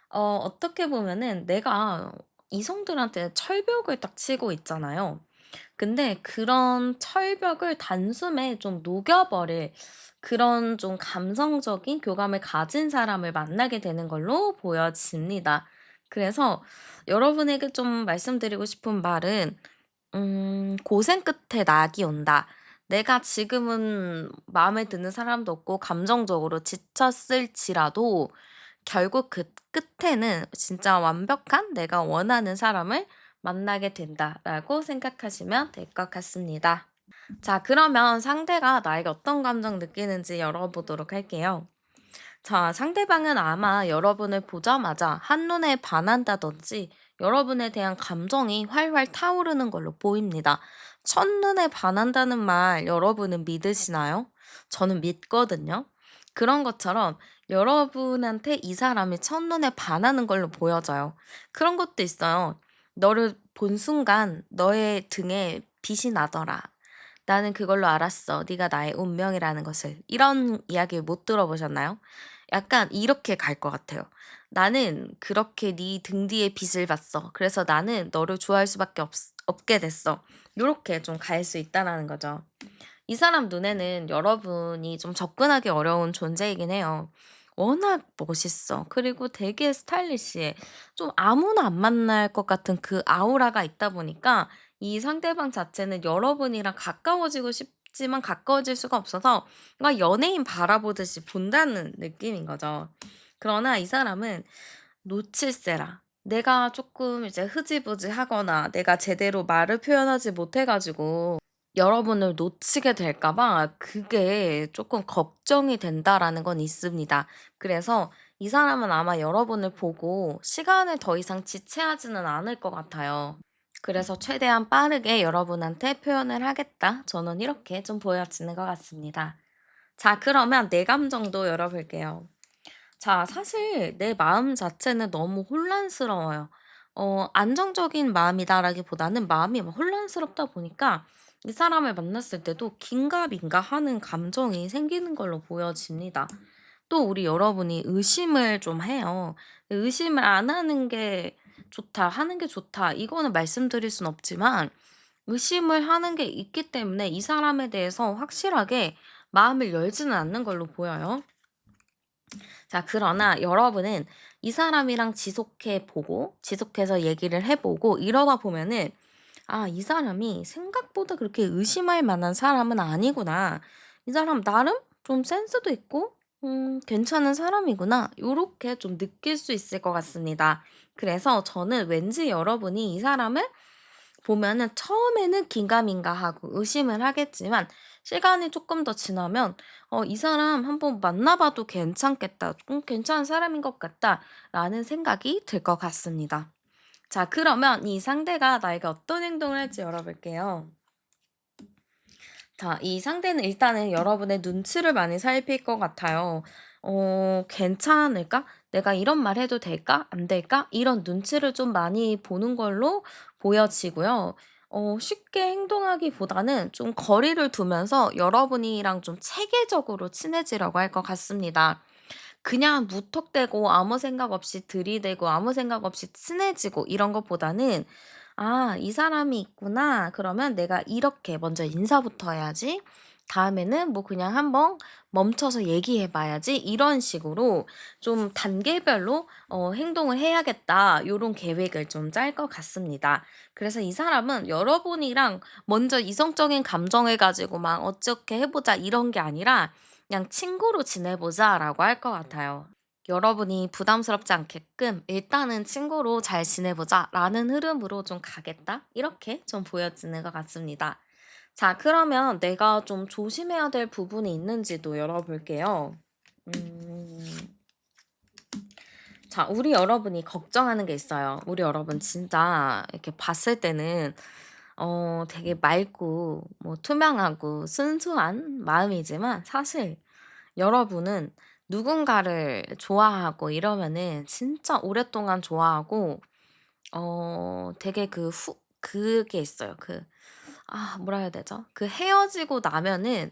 어떻게 보면은 내가 이성들한테 철벽을 딱 치고 있잖아요. 근데 그런 철벽을 단숨에 좀 녹여버릴 그런 좀 감성적인 교감을 가진 사람을 만나게 되는 걸로 보여집니다. 그래서 여러분에게 좀 말씀드리고 싶은 말은 고생 끝에 낙이 온다. 내가 지금은 마음에 드는 사람도 없고 감정적으로 지쳤을지라도 결국 그 끝에는 진짜 완벽한 내가 원하는 사람을 만나게 된다라고 생각하시면 될 것 같습니다. 자, 그러면 상대가 나에게 어떤 감정 느끼는지 열어보도록 할게요. 자, 상대방은 아마 여러분을 보자마자 한눈에 반한다든지 여러분에 대한 감정이 활활 타오르는 걸로 보입니다. 첫눈에 반한다는 말 여러분은 믿으시나요? 저는 믿거든요. 그런 것처럼 여러분한테 이 사람이 첫눈에 반하는 걸로 보여져요. 그런 것도 있어요. 너를 본 순간 너의 등에 빛이 나더라. 나는 그걸로 알았어. 네가 나의 운명이라는 것을. 이런 이야기 못 들어보셨나요? 약간 이렇게 갈 것 같아요. 나는 그렇게 네 등 뒤에 빛을 봤어. 그래서 나는 너를 좋아할 수밖에 없게 됐어. 요렇게 좀 갈 수 있다라는 거죠. 이 사람 눈에는 여러분이 좀 접근하기 어려운 존재이긴 해요. 워낙 멋있어. 그리고 되게 스타일리시해. 좀 아무나 안 만날 것 같은 그 아우라가 있다 보니까 이 상대방 자체는 여러분이랑 가까워지고 싶지만 가까워질 수가 없어서 뭔가 연예인 바라보듯이 본다는 느낌인 거죠. 그러나 이 사람은 놓칠세라. 내가 조금 이제 흐지부지하거나 내가 제대로 말을 표현하지 못해 가지고 여러분을 놓치게 될까 봐 그게 조금 걱정이 된다라는 건 있습니다. 그래서 이 사람은 아마 여러분을 보고 시간을 더 이상 지체하지는 않을 것 같아요. 그래서 최대한 빠르게 여러분한테 표현을 하겠다. 저는 이렇게 좀 보여지는 것 같습니다. 자, 그러면 내 감정도 열어볼게요. 자, 사실 내 마음 자체는 너무 혼란스러워요. 안정적인 마음이다라기보다는 마음이 막 혼란스럽다 보니까 이 사람을 만났을 때도 긴가민가 하는 감정이 생기는 걸로 보여집니다. 또 우리 여러분이 의심을 좀 해요. 의심을 안 하는 게 좋다, 하는 게 좋다. 이거는 말씀드릴 순 없지만 의심을 하는 게 있기 때문에 이 사람에 대해서 확실하게 마음을 열지는 않는 걸로 보여요. 자, 그러나 여러분은 이 사람이랑 지속해 보고, 지속해서 얘기를 해 보고 이러다 보면은 '아, 이 사람이 생각보다 그렇게 의심할 만한 사람은 아니구나. 이 사람 나름 좀 센스도 있고 괜찮은 사람이구나. 요렇게 좀 느낄 수 있을 것 같습니다. 그래서 저는 왠지 여러분이 이 사람을 보면은 처음에는 긴가민가하고 의심을 하겠지만 시간이 조금 더 지나면 '이 사람 한번 만나 봐도 괜찮겠다. 괜찮은 사람인 것 같다.'라는 생각이 들 것 같습니다. 자, 그러면 이 상대가 나에게 어떤 행동을 할지 열어볼게요. 자, 이 상대는 일단은 여러분의 눈치를 많이 살필 것 같아요. '괜찮을까? 내가 이런 말 해도 될까? 안 될까?' 이런 눈치를 좀 많이 보는 걸로 보여지고요. 쉽게 행동하기보다는 좀 거리를 두면서 여러분이랑 좀 체계적으로 친해지려고 할 것 같습니다. 그냥 무턱대고 아무 생각 없이 들이대고 아무 생각 없이 친해지고 이런 것보다는 '아, 이 사람이 있구나. 그러면 내가 이렇게 먼저 인사부터 해야지. 다음에는 뭐 그냥 한번 멈춰서 얘기해 봐야지.' 이런 식으로 좀 단계별로 '행동을 해야겠다.' 요런 계획을 좀 짤 것 같습니다. 그래서 이 사람은 여러분이랑 먼저 이성적인 감정을 가지고 막 '어떻게 해 보자.' 이런 게 아니라 그냥 '친구로 지내보자.'라고 할 것 같아요. 여러분이 부담스럽지 않게끔 '일단은 친구로 잘 지내보자.'라는 흐름으로 좀 가겠다? 이렇게 좀 보여지는 것 같습니다. 자, 그러면 내가 좀 조심해야 될 부분이 있는지도 열어볼게요. 음. 자, 우리 여러분이 걱정하는 게 있어요. 우리 여러분 진짜 이렇게 봤을 때는 되게 맑고 뭐 투명하고 순수한 마음이지만 사실 여러분은 누군가를 좋아하고 이러면은 진짜 오랫동안 좋아하고 되게 그게 있어요. 뭐라 해야 되죠? 그 헤어지고 나면은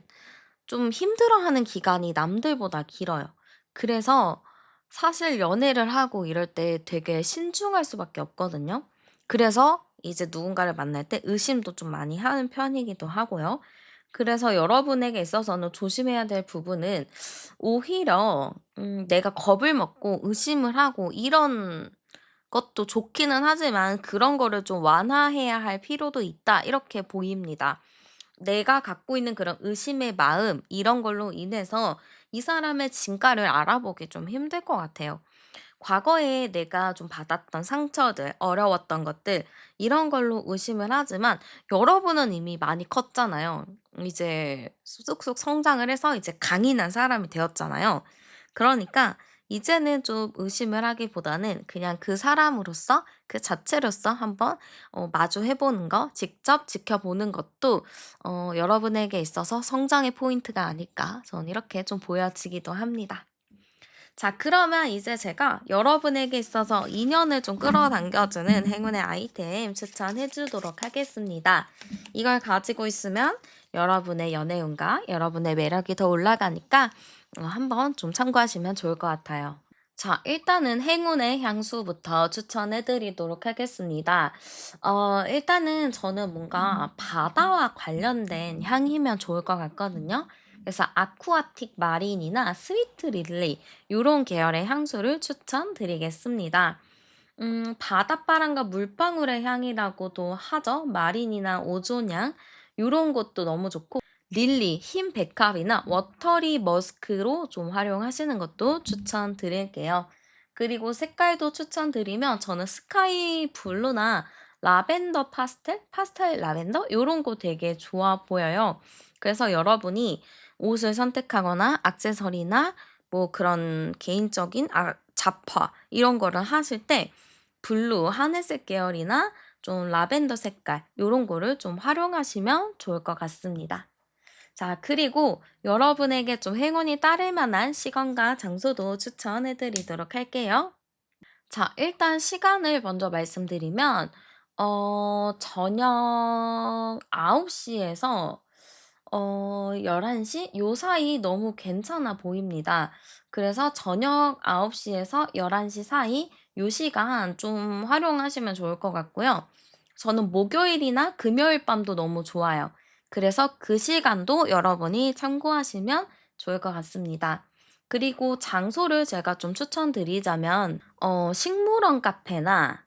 좀 힘들어하는 기간이 남들보다 길어요. 그래서 사실 연애를 하고 이럴 때 되게 신중할 수밖에 없거든요. 그래서 이제 누군가를 만날 때 의심도 좀 많이 하는 편이기도 하고요. 그래서 여러분에게 있어서는 조심해야 될 부분은 오히려 내가 겁을 먹고 의심을 하고 이런 것도 좋기는 하지만 '그런 거를 좀 완화해야 할 필요도 있다.' 이렇게 보입니다. 내가 갖고 있는 그런 의심의 마음 이런 걸로 인해서 이 사람의 진가를 알아보기 좀 힘들 것 같아요. 과거에 내가 좀 받았던 상처들, 어려웠던 것들 이런 걸로 의심을 하지만 여러분은 이미 많이 컸잖아요. 이제 쑥쑥 성장을 해서 이제 강인한 사람이 되었잖아요. 그러니까 이제는 좀 의심을 하기보다는 그냥 그 사람으로서 그 자체로서 한번 마주해 보는 거, 직접 지켜보는 것도 여러분에게 있어서 성장의 포인트가 아닐까 저는 이렇게 좀 보여지기도 합니다. 자, 그러면 이제 제가 여러분에게 있어서 인연을 좀 끌어당겨주는 행운의 아이템 추천해 주도록 하겠습니다. 이걸 가지고 있으면 여러분의 연애운과 여러분의 매력이 더 올라가니까 한번 좀 참고하시면 좋을 것 같아요. 자, 일단은 행운의 향수부터 추천해 드리도록 하겠습니다. 일단은 저는 뭔가 바다와 관련된 향이면 좋을 것 같거든요. 그래서 아쿠아틱 마린이나 스위트 릴리 요런 계열의 향수를 추천드리겠습니다. 바닷바람과 물방울의 향이라고도 하죠. 마린이나 오존향 요런 것도 너무 좋고 릴리, 흰 백합이나 워터리 머스크로 좀 활용하시는 것도 추천드릴게요. 그리고 색깔도 추천드리면 저는 스카이 블루나 라벤더 파스텔 라벤더 요런 거 되게 좋아 보여요. 그래서 여러분이 옷을 선택하거나 액세서리나 뭐 그런 개인적인 잡화 이런 거를 하실 때 블루, 하늘색 계열이나 좀 라벤더 색깔 요런 거를 좀 활용하시면 좋을 것 같습니다. 자, 그리고 여러분에게 좀 행운이 따를 만한 시간과 장소도 추천해 드리도록 할게요. 자, 일단 시간을 먼저 말씀드리면 저녁 9시 에서 11시 요 사이 너무 괜찮아 보입니다. 그래서 저녁 9시 에서 11시 사이 요 시간 좀 활용하시면 좋을 것 같고요. 저는 목요일이나 금요일 밤도 너무 좋아요. 그래서 그 시간도 여러분이 참고하시면 좋을 것 같습니다. 그리고 장소를 제가 좀 추천드리자면 식물원 카페나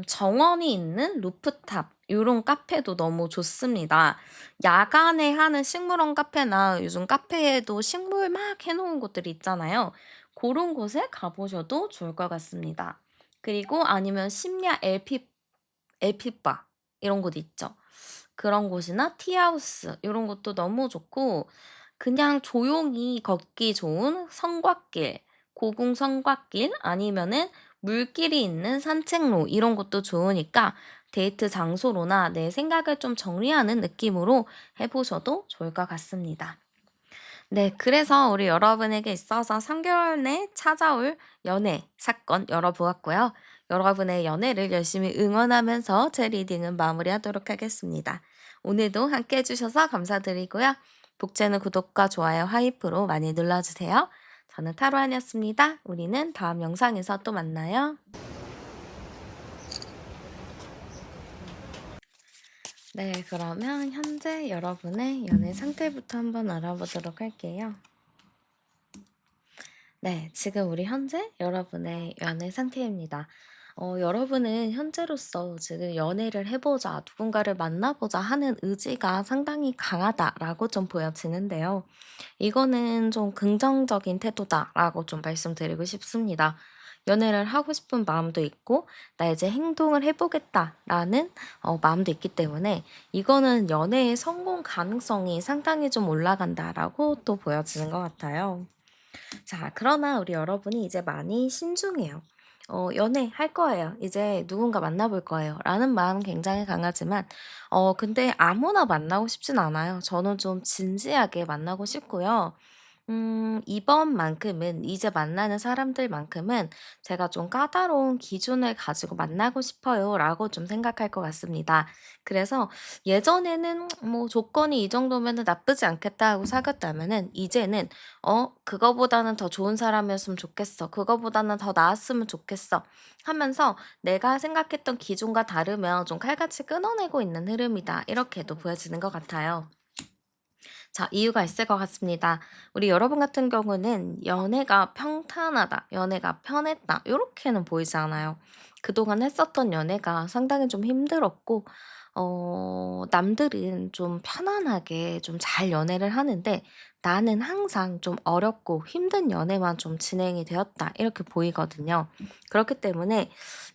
정원이 있는 루프탑 요런 카페도 너무 좋습니다. 야간에 하는 식물원 카페나 요즘 카페에도 식물 막 해 놓은 곳들이 있잖아요. 그런 곳에 가 보셔도 좋을 것 같습니다. 그리고 아니면 심야 LP바 이런 곳 있죠. 그런 곳이나 티하우스 요런 곳도 너무 좋고, 그냥 조용히 걷기 좋은 성곽길, 고궁 성곽길 아니면은 물길이 있는 산책로 이런 곳도 좋으니까 데이트 장소로나 내 생각을 좀 정리하는 느낌으로 해 보셔도 좋을 것 같습니다. 네. 그래서 우리 여러분에게 있어서 3 개월 내에 찾아올 연애 사건 열어보았고요. 여러분의 연애를 열심히 응원하면서 제 리딩은 마무리하도록 하겠습니다. 오늘도 함께 해 주셔서 감사드리고요. 복채는 구독과 좋아요, 하이프로 많이 눌러주세요. 저는 타로안이었습니다. 우리는 다음 영상에서 또 만나요. 네. 그러면 현재 여러분의 연애 상태부터 한번 알아보도록 할게요. 네. 지금 우리 현재 여러분의 연애 상태입니다. 여러분은 현재로서 지금 '연애를 해 보자. 누군가를 만나 보자.' 하는 의지가 상당히 강하다라고 좀 보여지는데요. 이거는 좀 '긍정적인 태도다.'라고 좀 말씀드리고 싶습니다. 연애를 하고 싶은 마음도 있고 '나 이제 행동을 해 보겠다.'라는 마음도 있기 때문에 이거는 '연애의 성공 가능성이 상당히 좀 올라간다.'라고 또 보여지는 것 같아요. 자, 그러나 우리 여러분이 이제 많이 신중해요. 연애할 거예요. 이제 누군가 만나볼 거예요. 라는 마음은 굉장히 강하지만, 근데 아무나 만나고 싶진 않아요. 저는 좀 진지하게 만나고 싶고요. 이번만큼은, 이제 만나는 사람들만큼은 제가 좀 까다로운 기준을 가지고 만나고 싶어요. 라고 좀 생각할 것 같습니다. 그래서 예전에는 뭐 조건이 이 정도면은 나쁘지 않겠다 하고 사귀었다면은 이제는 그거보다는 더 좋은 사람이었으면 좋겠어. 그거보다는 더 나았으면 좋겠어. 하면서 내가 생각했던 기준과 다르면 좀 칼같이 끊어내고 있는 흐름이다. 이렇게도 보여지는 것 같아요. 자, 이유가 있을 것 같습니다. 우리 여러분 같은 경우는 연애가 평탄하다, 연애가 편했다, 요렇게는 보이지 않아요. 그동안 했었던 연애가 상당히 좀 힘들었고, 남들은 좀 편안하게 좀 잘 연애를 하는데 나는 항상 좀 어렵고 힘든 연애만 좀 진행이 되었다. 이렇게 보이거든요. 그렇기 때문에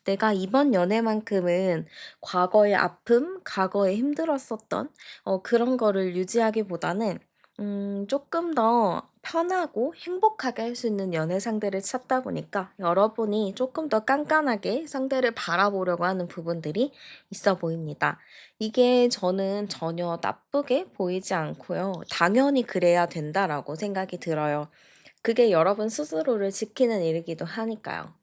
내가 이번 연애만큼은 과거의 아픔, 과거에 힘들었었던 그런 거를 유지하기보다는 조금 더 편하고 행복하게 할 수 있는 연애 상대를 찾다 보니까 여러분이 조금 더 깐깐하게 상대를 바라보려고 하는 부분들이 있어 보입니다. 이게 저는 전혀 나쁘게 보이지 않고요. '당연히 그래야 된다.'라고 생각이 들어요. 그게 여러분 스스로를 지키는 일이기도 하니까요.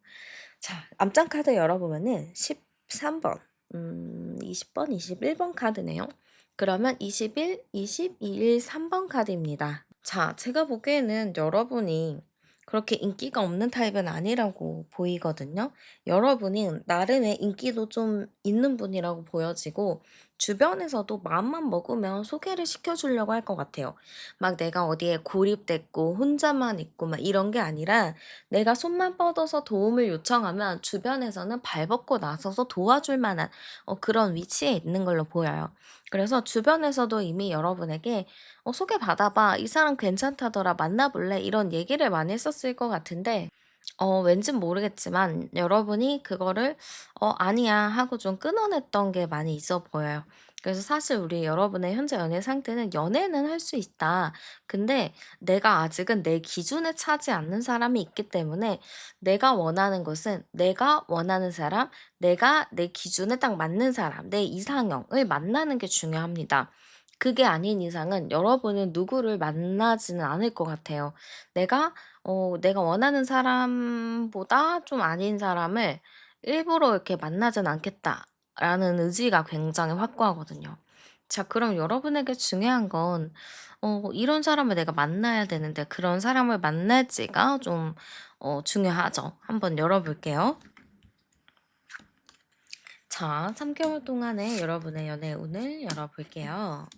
자, 앞장 카드 열어보면은 13번, 20번, 21번 카드네요. 그러면 21, 22일 3번 카드입니다. 자, 제가 보기에는 여러분이 그렇게 인기가 없는 타입은 아니라고 보이거든요. 여러분이 나름의 인기도 좀 있는 분이라고 보여지고, 주변에서도 마음만 먹으면 소개를 시켜주려고 할 것 같아요. 막 내가 어디에 고립됐고 혼자만 있고 막 이런 게 아니라 내가 손만 뻗어서 도움을 요청하면 주변에서는 발벗고 나서서 도와줄 만한 그런 위치에 있는 걸로 보여요. 그래서 주변에서도 이미 여러분에게 소개받아 봐. 이 사람 괜찮다더라. 만나 볼래?" 이런 얘기를 많이 했었을 것 같은데, 왠진 모르겠지만 여러분이 그거를 아니야." 하고 좀 끊어냈던 게 많이 있어 보여요. 그래서 사실 우리 여러분의 현재 연애 상태는 "연애는 할 수 있다. 근데 내가 아직은 내 기준에 차지 않는 사람이 있기 때문에 내가 원하는 것은 내가 원하는 사람, 내가 내 기준에 딱 맞는 사람, 내 이상형을 만나는 게 중요합니다." 그게 아닌 이상은 여러분은 누구를 만나지는 않을 것 같아요. 내가 원하는 사람보다 좀 아닌 사람을 일부러 이렇게 만나진 않겠다라는 의지가 굉장히 확고하거든요. 자, 그럼 여러분에게 중요한 건 이런 사람을 내가 만나야 되는데 그런 사람을 만날지가 좀 중요하죠. 한번 열어 볼게요. 자, 3 개월 동안의 여러분의 연애 운을 열어 볼게요.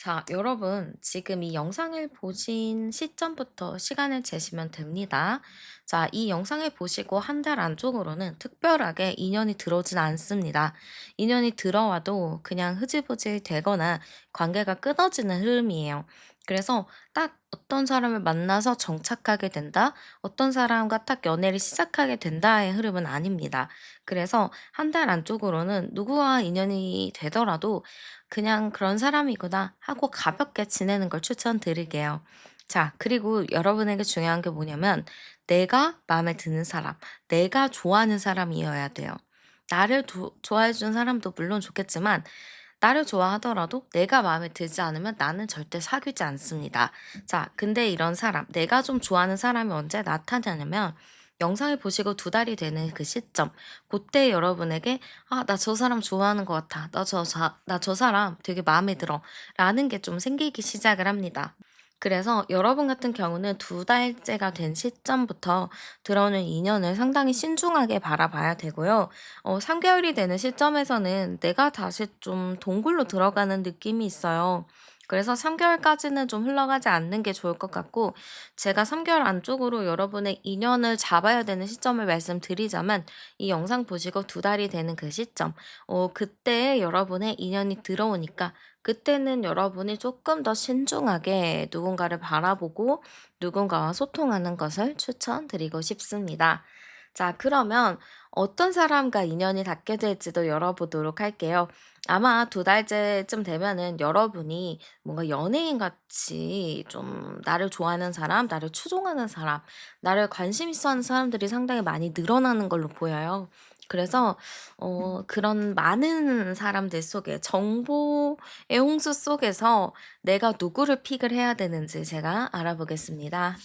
자, 여러분, 지금 이 영상을 보신 시점부터 시간을 재시면 됩니다. 자, 이 영상을 보시고 한 달 안쪽으로는 특별하게 인연이 들어오진 않습니다. 인연이 들어와도 그냥 흐지부지 되거나 관계가 끊어지는 흐름이에요. 그래서 딱 어떤 사람을 만나서 정착하게 된다, 어떤 사람과 딱 연애를 시작하게 된다의 흐름은 아닙니다. 그래서 한 달 안쪽으로는 누구와 인연이 되더라도 그냥 '그런 사람이구나.' 하고 가볍게 지내는 걸 추천드릴게요. 자, 그리고 여러분에게 중요한 게 뭐냐면 내가 마음에 드는 사람, 내가 좋아하는 사람이어야 돼요. 나를 좋아해 준 사람도 물론 좋겠지만 나를 좋아하더라도 내가 마음에 들지 않으면 나는 절대 사귀지 않습니다. 자, 근데 이런 사람, 내가 좀 좋아하는 사람이 언제 나타나냐면 영상을 보시고 두 달이 되는 그 시점, 고때 여러분에게 '아 나 저 사람 좋아하는 것 같아. 나 저 사람 되게 마음에 들어.' 라는 게 좀 생기기 시작을 합니다. 그래서 여러분 같은 경우는 두 달째가 된 시점부터 들어오는 인연을 상당히 신중하게 바라봐야 되고요. 3 개월이 되는 시점에서는 내가 다시 좀 동굴로 들어가는 느낌이 있어요. 그래서 3 개월까지는 좀 흘러가지 않는 게 좋을 것 같고, 제가 3 개월 안쪽으로 여러분의 인연을 잡아야 되는 시점을 말씀드리자면 이 영상 보시고 두 달이 되는 그 시점, 그때 여러분의 인연이 들어오니까 그때는 여러분이 조금 더 신중하게 누군가를 바라보고 누군가와 소통하는 것을 추천드리고 싶습니다. 자, 그러면 어떤 사람과 인연이 닿게 될지도 열어보도록 할게요. 아마 두 달째쯤 되면은 여러분이 뭔가 연예인 같이 좀 나를 좋아하는 사람, 나를 추종하는 사람, 나를 관심 있어 하는 사람들이 상당히 많이 늘어나는 걸로 보여요. 그래서 그런 많은 사람들 속에 정보의 홍수 속에서 내가 누구를 픽을 해야 되는지 제가 알아보겠습니다.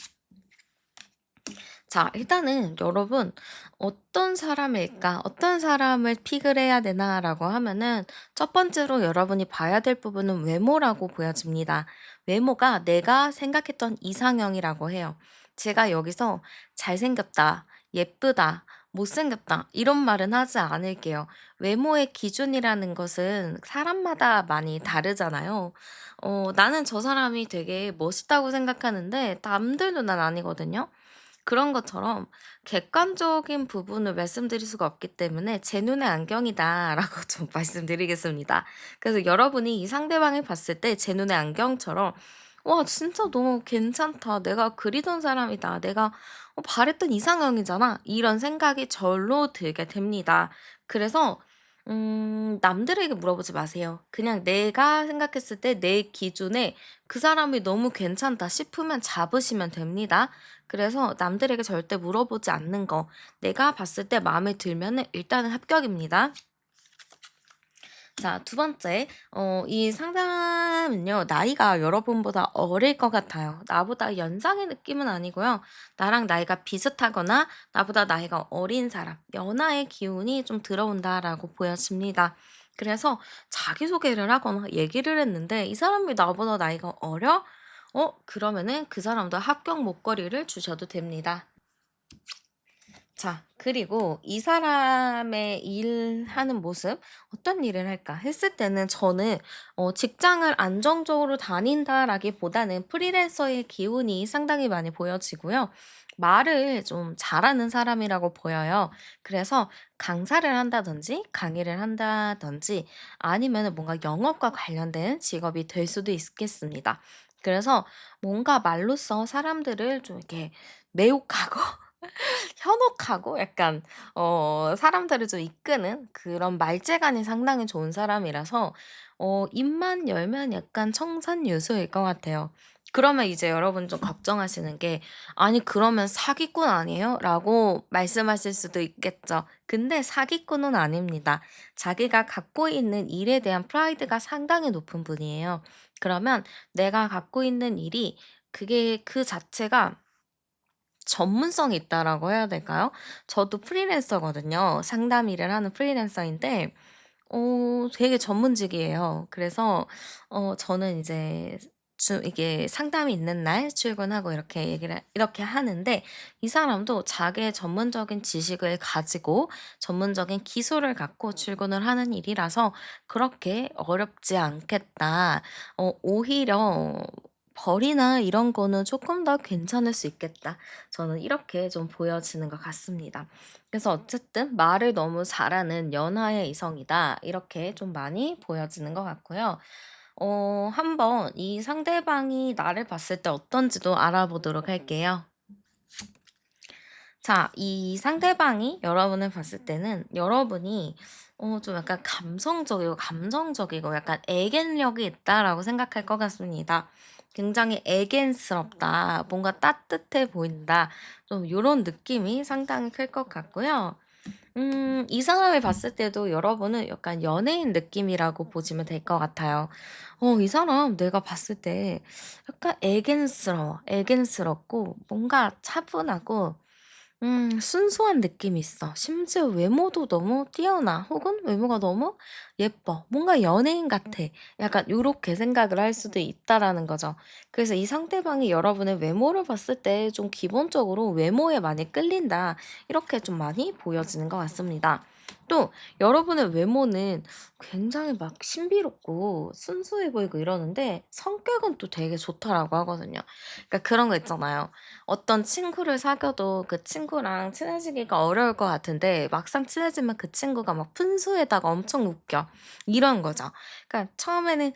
자, 일단은 여러분 어떤 사람일까? 어떤 사람을 픽을 해야 되나라고 하면은 첫 번째로 여러분이 봐야 될 부분은 외모라고 보여집니다. 외모가 내가 생각했던 이상형이라고 해요. 제가 여기서 잘생겼다, 예쁘다, 못생겼다 이런 말은 하지 않을게요. 외모의 기준이라는 것은 사람마다 많이 다르잖아요. 나는 저 사람이 되게 멋있다고 생각하는데 남들 눈은 아니거든요. 그런 것처럼 객관적인 부분을 말씀드릴 수가 없기 때문에 "제 눈의 안경이다."라고 좀 말씀드리겠습니다. 그래서 여러분이 이 상대방을 봤을 때 제 눈의 안경처럼 '와 진짜 너무 괜찮다. 내가 그리던 사람이다. 내가 바랬던 이상형이잖아.' 이런 생각이 절로 들게 됩니다. 그래서 남들에게 물어보지 마세요. 그냥 내가 생각했을 때 내 기준에 '그 사람이 너무 괜찮다.' 싶으면 잡으시면 됩니다. 그래서 남들에게 절대 물어보지 않는 거. 내가 봤을 때 마음에 들면은 일단은 합격입니다. 자, 두 번째. 이 상담은요, 나이가 여러분보다 어릴 것 같아요. 나보다 연상의 느낌은 아니고요. 나랑 나이가 비슷하거나 나보다 나이가 어린 사람, 연하의 기운이 좀 들어온다라고 보여집니다. 그래서 자기소개를 하거나 얘기를 했는데 이 사람이 나보다 나이가 어려? 그러면은 그 사람도 합격 목걸이를 주셔도 됩니다. 자, 그리고 이 사람의 일하는 모습, 어떤 일을 할까 했을 때는 저는 직장을 안정적으로 다닌다라기보다는 프리랜서의 기운이 상당히 많이 보여지고요. 말을 좀 잘하는 사람이라고 보여요. 그래서 강사를 한다든지 강의를 한다든지 아니면은 뭔가 영업과 관련된 직업이 될 수도 있겠습니다. 그래서 뭔가 말로써 사람들을 좀 이렇게 매혹하고 현혹하고 약간 사람들을 좀 이끄는 그런 말재간이 상당히 좋은 사람이라서 입만 열면 약간 청산유수일 것 같아요. 그러면 이제 여러분 좀 걱정하시는 게 "아니 그러면 사기꾼 아니에요?"라고 말씀하실 수도 있겠죠. 근데 사기꾼은 아닙니다. 자기가 갖고 있는 일에 대한 프라이드가 상당히 높은 분이에요. 그러면 내가 갖고 있는 일이 그게 그 자체가 전문성이 있다라고 해야 될까요? 저도 프리랜서거든요. 상담 일을 하는 프리랜서인데 되게 전문직이에요. 그래서 저는 이제 이게 상담이 있는 날 출근하고 이렇게 얘기를 이렇게 하는데 이 사람도 자기의 전문적인 지식을 가지고 전문적인 기술을 갖고 출근을 하는 일이라서 그렇게 어렵지 않겠다. 오히려 벌이나 이런 거는 조금 더 괜찮을 수 있겠다. 저는 이렇게 좀 보여지는 것 같습니다. 그래서 어쨌든 말을 너무 잘하는 연하의 이성이다. 이렇게 좀 많이 보여지는 것 같고요. 한번 이 상대방이 나를 봤을 때 어떤지도 알아보도록 할게요. 자, 이 상대방이 여러분을 봤을 때는 여러분이 좀 약간 감성적이고 감정적이고 약간 애견력이 있다라고 생각할 것 같습니다. 굉장히 애견스럽다. 뭔가 따뜻해 보인다. 좀 요런 느낌이 상당히 클 것 같고요. 이 사람을 봤을 때도 여러분은 약간 연예인 느낌이라고 보시면 될 것 같아요. 이 사람 내가 봤을 때 약간 애견스러워. 애견스럽고 뭔가 차분하고 순수한 느낌이 있어. 심지어 외모도 너무 뛰어나. 혹은 외모가 너무 예뻐. 뭔가 연예인 같아. 약간 요렇게 생각을 할 수도 있다라는 거죠. 그래서 이 상대방이 여러분의 외모를 봤을 때 좀 기본적으로 외모에 많이 끌린다. 이렇게 좀 많이 보여지는 것 같습니다. 또 여러분의 외모는 굉장히 막 신비롭고 순수해 보이고 이러는데 성격은 또 되게 좋다라고 하거든요. 그러니까 그런 거 있잖아요. 어떤 친구를 사귀어도 그 친구랑 친해지기가 어려울 것 같은데 막상 친해지면 그 친구가 막 푼수에다가 엄청 웃겨. 이런 거죠. 그러니까 처음에는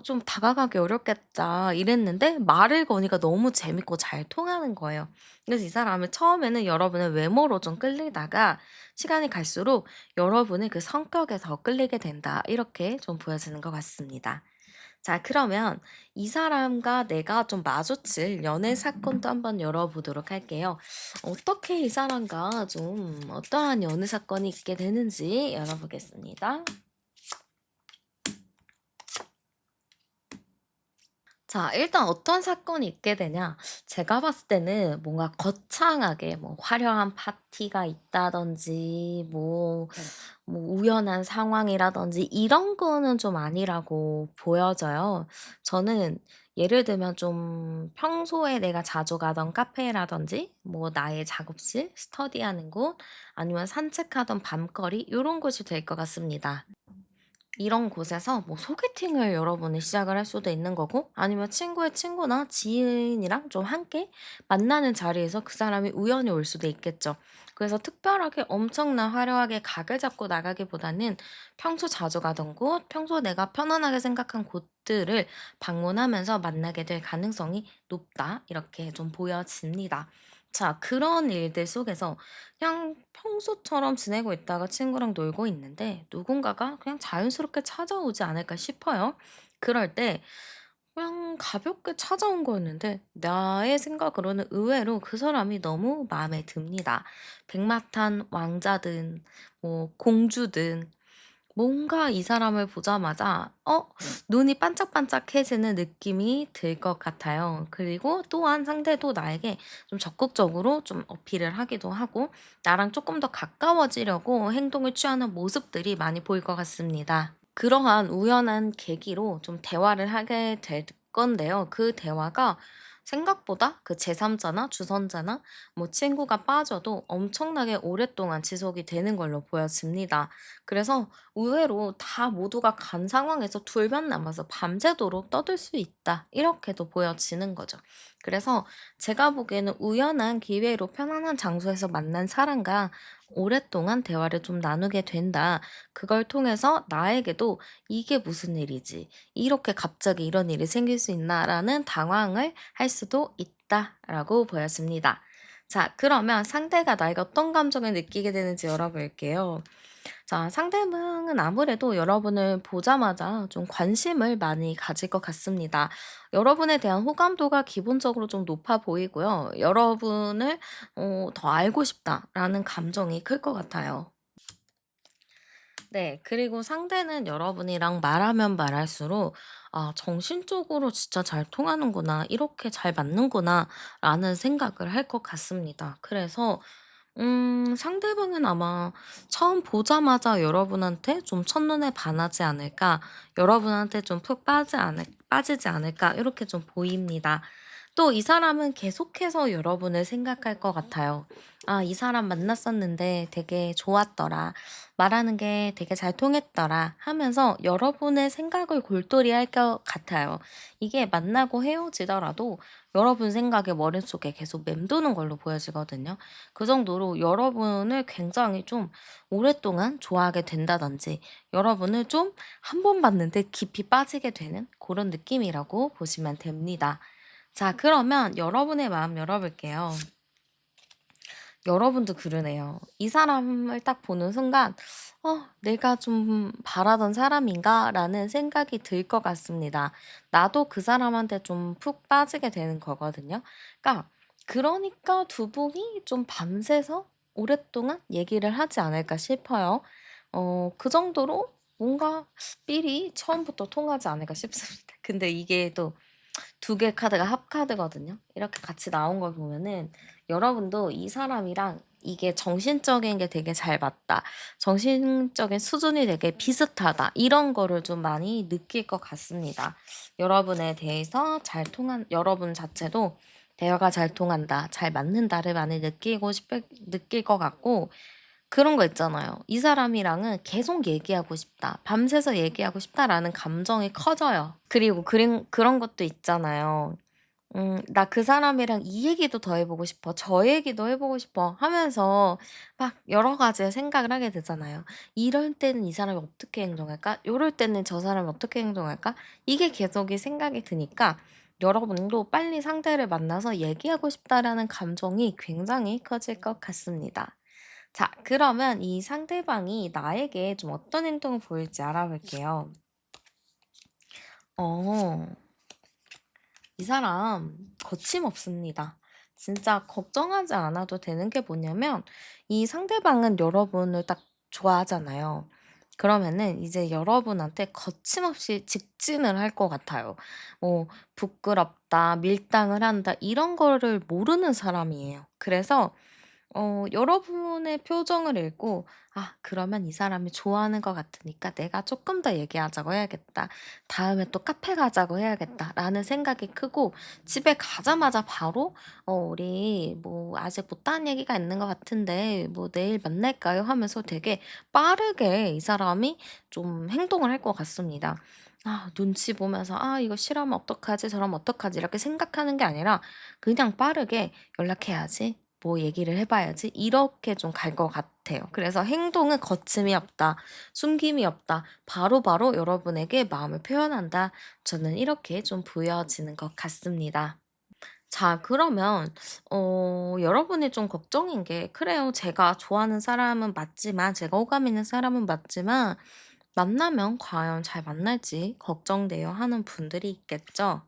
좀 다가가기 어렵겠다 이랬는데 말을 거니까 너무 재밌고 잘 통하는 거예요. 그래서 이 사람은 처음에는 여러분의 외모로 좀 끌리다가 시간이 갈수록 여러분의 그 성격에 더 끌리게 된다. 이렇게 좀 보여지는 것 같습니다. 자, 그러면 이 사람과 내가 좀 마주칠 연애 사건도 한번 열어보도록 할게요. 어떻게 이 사람과 좀 어떠한 연애 사건이 있게 되는지 열어보겠습니다. 자, 일단 어떤 사건이 있게 되냐? 제가 봤을 때는 뭔가 거창하게 뭐 화려한 파티가 있다든지 뭐 우연한 상황이라든지 이런 거는 좀 아니라고 보여져요. 저는 예를 들면 좀 평소에 내가 자주 가던 카페라든지 뭐 나의 작업실, 스터디하는 곳 아니면 산책하던 밤거리 요런 곳이 될 것 같습니다. 이런 곳에서 뭐 소개팅을 여러분이 시작을 할 수도 있는 거고 아니면 친구의 친구나 지인이랑 좀 함께 만나는 자리에서 그 사람이 우연히 올 수도 있겠죠. 그래서 특별하게 엄청난 화려하게 각을 잡고 나가기보다는 평소 자주 가던 곳, 평소 내가 편안하게 생각한 곳들을 방문하면서 만나게 될 가능성이 높다. 이렇게 좀 보여집니다. 자, 그런 일들 속에서 그냥 평소처럼 지내고 있다가 친구랑 놀고 있는데 누군가가 그냥 자연스럽게 찾아오지 않을까 싶어요. 그럴 때 그냥 가볍게 찾아온 거였는데 나의 생각으로는 의외로 그 사람이 너무 마음에 듭니다. 백마탄 왕자든 뭐 공주든 뭔가 이 사람을 보자마자 눈이 반짝반짝해지는 느낌이 들 것 같아요. 그리고 또한 상대도 나에게 좀 적극적으로 좀 어필을 하기도 하고 나랑 조금 더 가까워지려고 행동을 취하는 모습들이 많이 보일 것 같습니다. 그러한 우연한 계기로 좀 대화를 하게 될 건데요. 그 대화가 생각보다 그 제3자나 주선자나 뭐 친구가 빠져도 엄청나게 오랫동안 지속이 되는 걸로 보여집니다. 그래서 의외로 다 모두가 간 상황에서 둘만 남아서 밤새도록 떠들 수 있다. 이렇게도 보여지는 거죠. 그래서 제가 보기에는 우연한 기회로 편안한 장소에서 만난 사람과 오랫동안 대화를 좀 나누게 된다. 그걸 통해서 나에게도 '이게 무슨 일이지? 이렇게 갑자기 이런 일이 생길 수 있나?'라는 당황을 할 수도 있다라고 보여집니다. 자, 그러면 상대가 나에게 어떤 감정을 느끼게 되는지 열어볼게요. 자, 상대방은 아무래도 여러분을 보자마자 좀 관심을 많이 가질 것 같습니다. 여러분에 대한 호감도가 기본적으로 좀 높아 보이고요. 여러분을 더 알고 싶다라는 감정이 클 것 같아요. 네. 그리고 상대는 여러분이랑 말하면 말할수록 '아 정신적으로 진짜 잘 통하는구나. 이렇게 잘 맞는구나.'라는 생각을 할 것 같습니다. 그래서 상대방은 아마 처음 보자마자 여러분한테 좀 첫눈에 반하지 않을까, 여러분한테 좀 푹 빠지지 않을까, 이렇게 좀 보입니다. 또 이 사람은 계속해서 여러분을 생각할 것 같아요. 아, 이 사람 만났었는데 되게 좋았더라. 말하는 게 되게 잘 통했더라. 하면서 여러분의 생각을 골똘히 할 것 같아요. 이게 만나고 헤어지더라도 여러분 생각이 머릿속에 계속 맴도는 걸로 보여지거든요. 그 정도로 여러분을 굉장히 좀 오랫동안 좋아하게 된다든지, 여러분을 좀 한 번 봤는데 깊이 빠지게 되는 그런 느낌이라고 보시면 됩니다. 자, 그러면 여러분의 마음 열어볼게요. 여러분도 그러네요. 이 사람을 딱 보는 순간 '내가 좀 바라던 사람인가?'라는 생각이 들 것 같습니다. 나도 그 사람한테 좀 푹 빠지게 되는 거거든요. 그러니까 두 분이 좀 밤새서 오랫동안 얘기를 하지 않을까 싶어요. 그 정도로 뭔가 삘이 처음부터 통하지 않을까 싶습니다. 근데 이게 또 두 개 카드가 합카드거든요. 이렇게 같이 나온 걸 보면은 여러분도 이 사람이랑 이게 정신적인 게 되게 잘 맞다. 정신적인 수준이 되게 비슷하다. 이런 거를 좀 많이 느낄 것 같습니다. 여러분에 대해서 여러분 자체도 대화가 잘 통한다, 잘 맞는다를 많이 느낄 것 같고, 그런 거 있잖아요. '이 사람이랑은 계속 얘기하고 싶다. 밤새서 얘기하고 싶다.'라는 감정이 커져요. 그리고 그런 것도 있잖아요. '나 그 사람이랑 이 얘기도 더 해 보고 싶어. 저 얘기도 해 보고 싶어.' 하면서 막 여러 가지 생각을 하게 되잖아요. '이럴 때는 이 사람이 어떻게 행동할까? 요럴 때는 저 사람이 어떻게 행동할까?' 이게 계속 생각이 드니까 여러분도 빨리 상대를 만나서 얘기하고 싶다라는 감정이 굉장히 커질 것 같습니다. 자, 그러면 이 상대방이 나에게 좀 어떤 행동을 보일지 알아볼게요. 어, 이 사람 거침없습니다. 진짜 걱정하지 않아도 되는 게 뭐냐면, 이 상대방은 여러분을 딱 좋아하잖아요. 그러면은 이제 여러분한테 거침없이 직진을 할 것 같아요. 뭐, 부끄럽다, 밀당을 한다, 이런 거를 모르는 사람이에요. 그래서 여러분의 표정을 읽고 '아, 그러면 이 사람이 좋아하는 것 같으니까 내가 조금 더 얘기하자고 해야겠다. 다음에 또 카페 가자고 해야겠다.'라는 생각이 크고, 집에 가자마자 바로 우리 뭐 아직 못한 얘기가 있는 것 같은데 뭐 내일 만날까요?' 하면서 되게 빠르게 이 사람이 좀 행동을 할 것 같습니다. 눈치 보면서 '아, 이거 싫어하면 어떡하지? 저러면 어떡하지?' 이렇게 생각하는 게 아니라 그냥 빠르게 '연락해야지. 뭐 얘기를 해 봐야지.' 이렇게 좀 갈 것 같아요. 그래서 행동은 거침이 없다, 숨김이 없다, 바로바로 여러분에게 마음을 표현한다. 저는 이렇게 좀 보여지는 것 같습니다. 자, 그러면 여러분이 좀 걱정인 게, 그래요, 제가 좋아하는 사람은 맞지만, 제가 호감 있는 사람은 맞지만 만나면 과연 잘 만날지 걱정돼요 하는 분들이 있겠죠.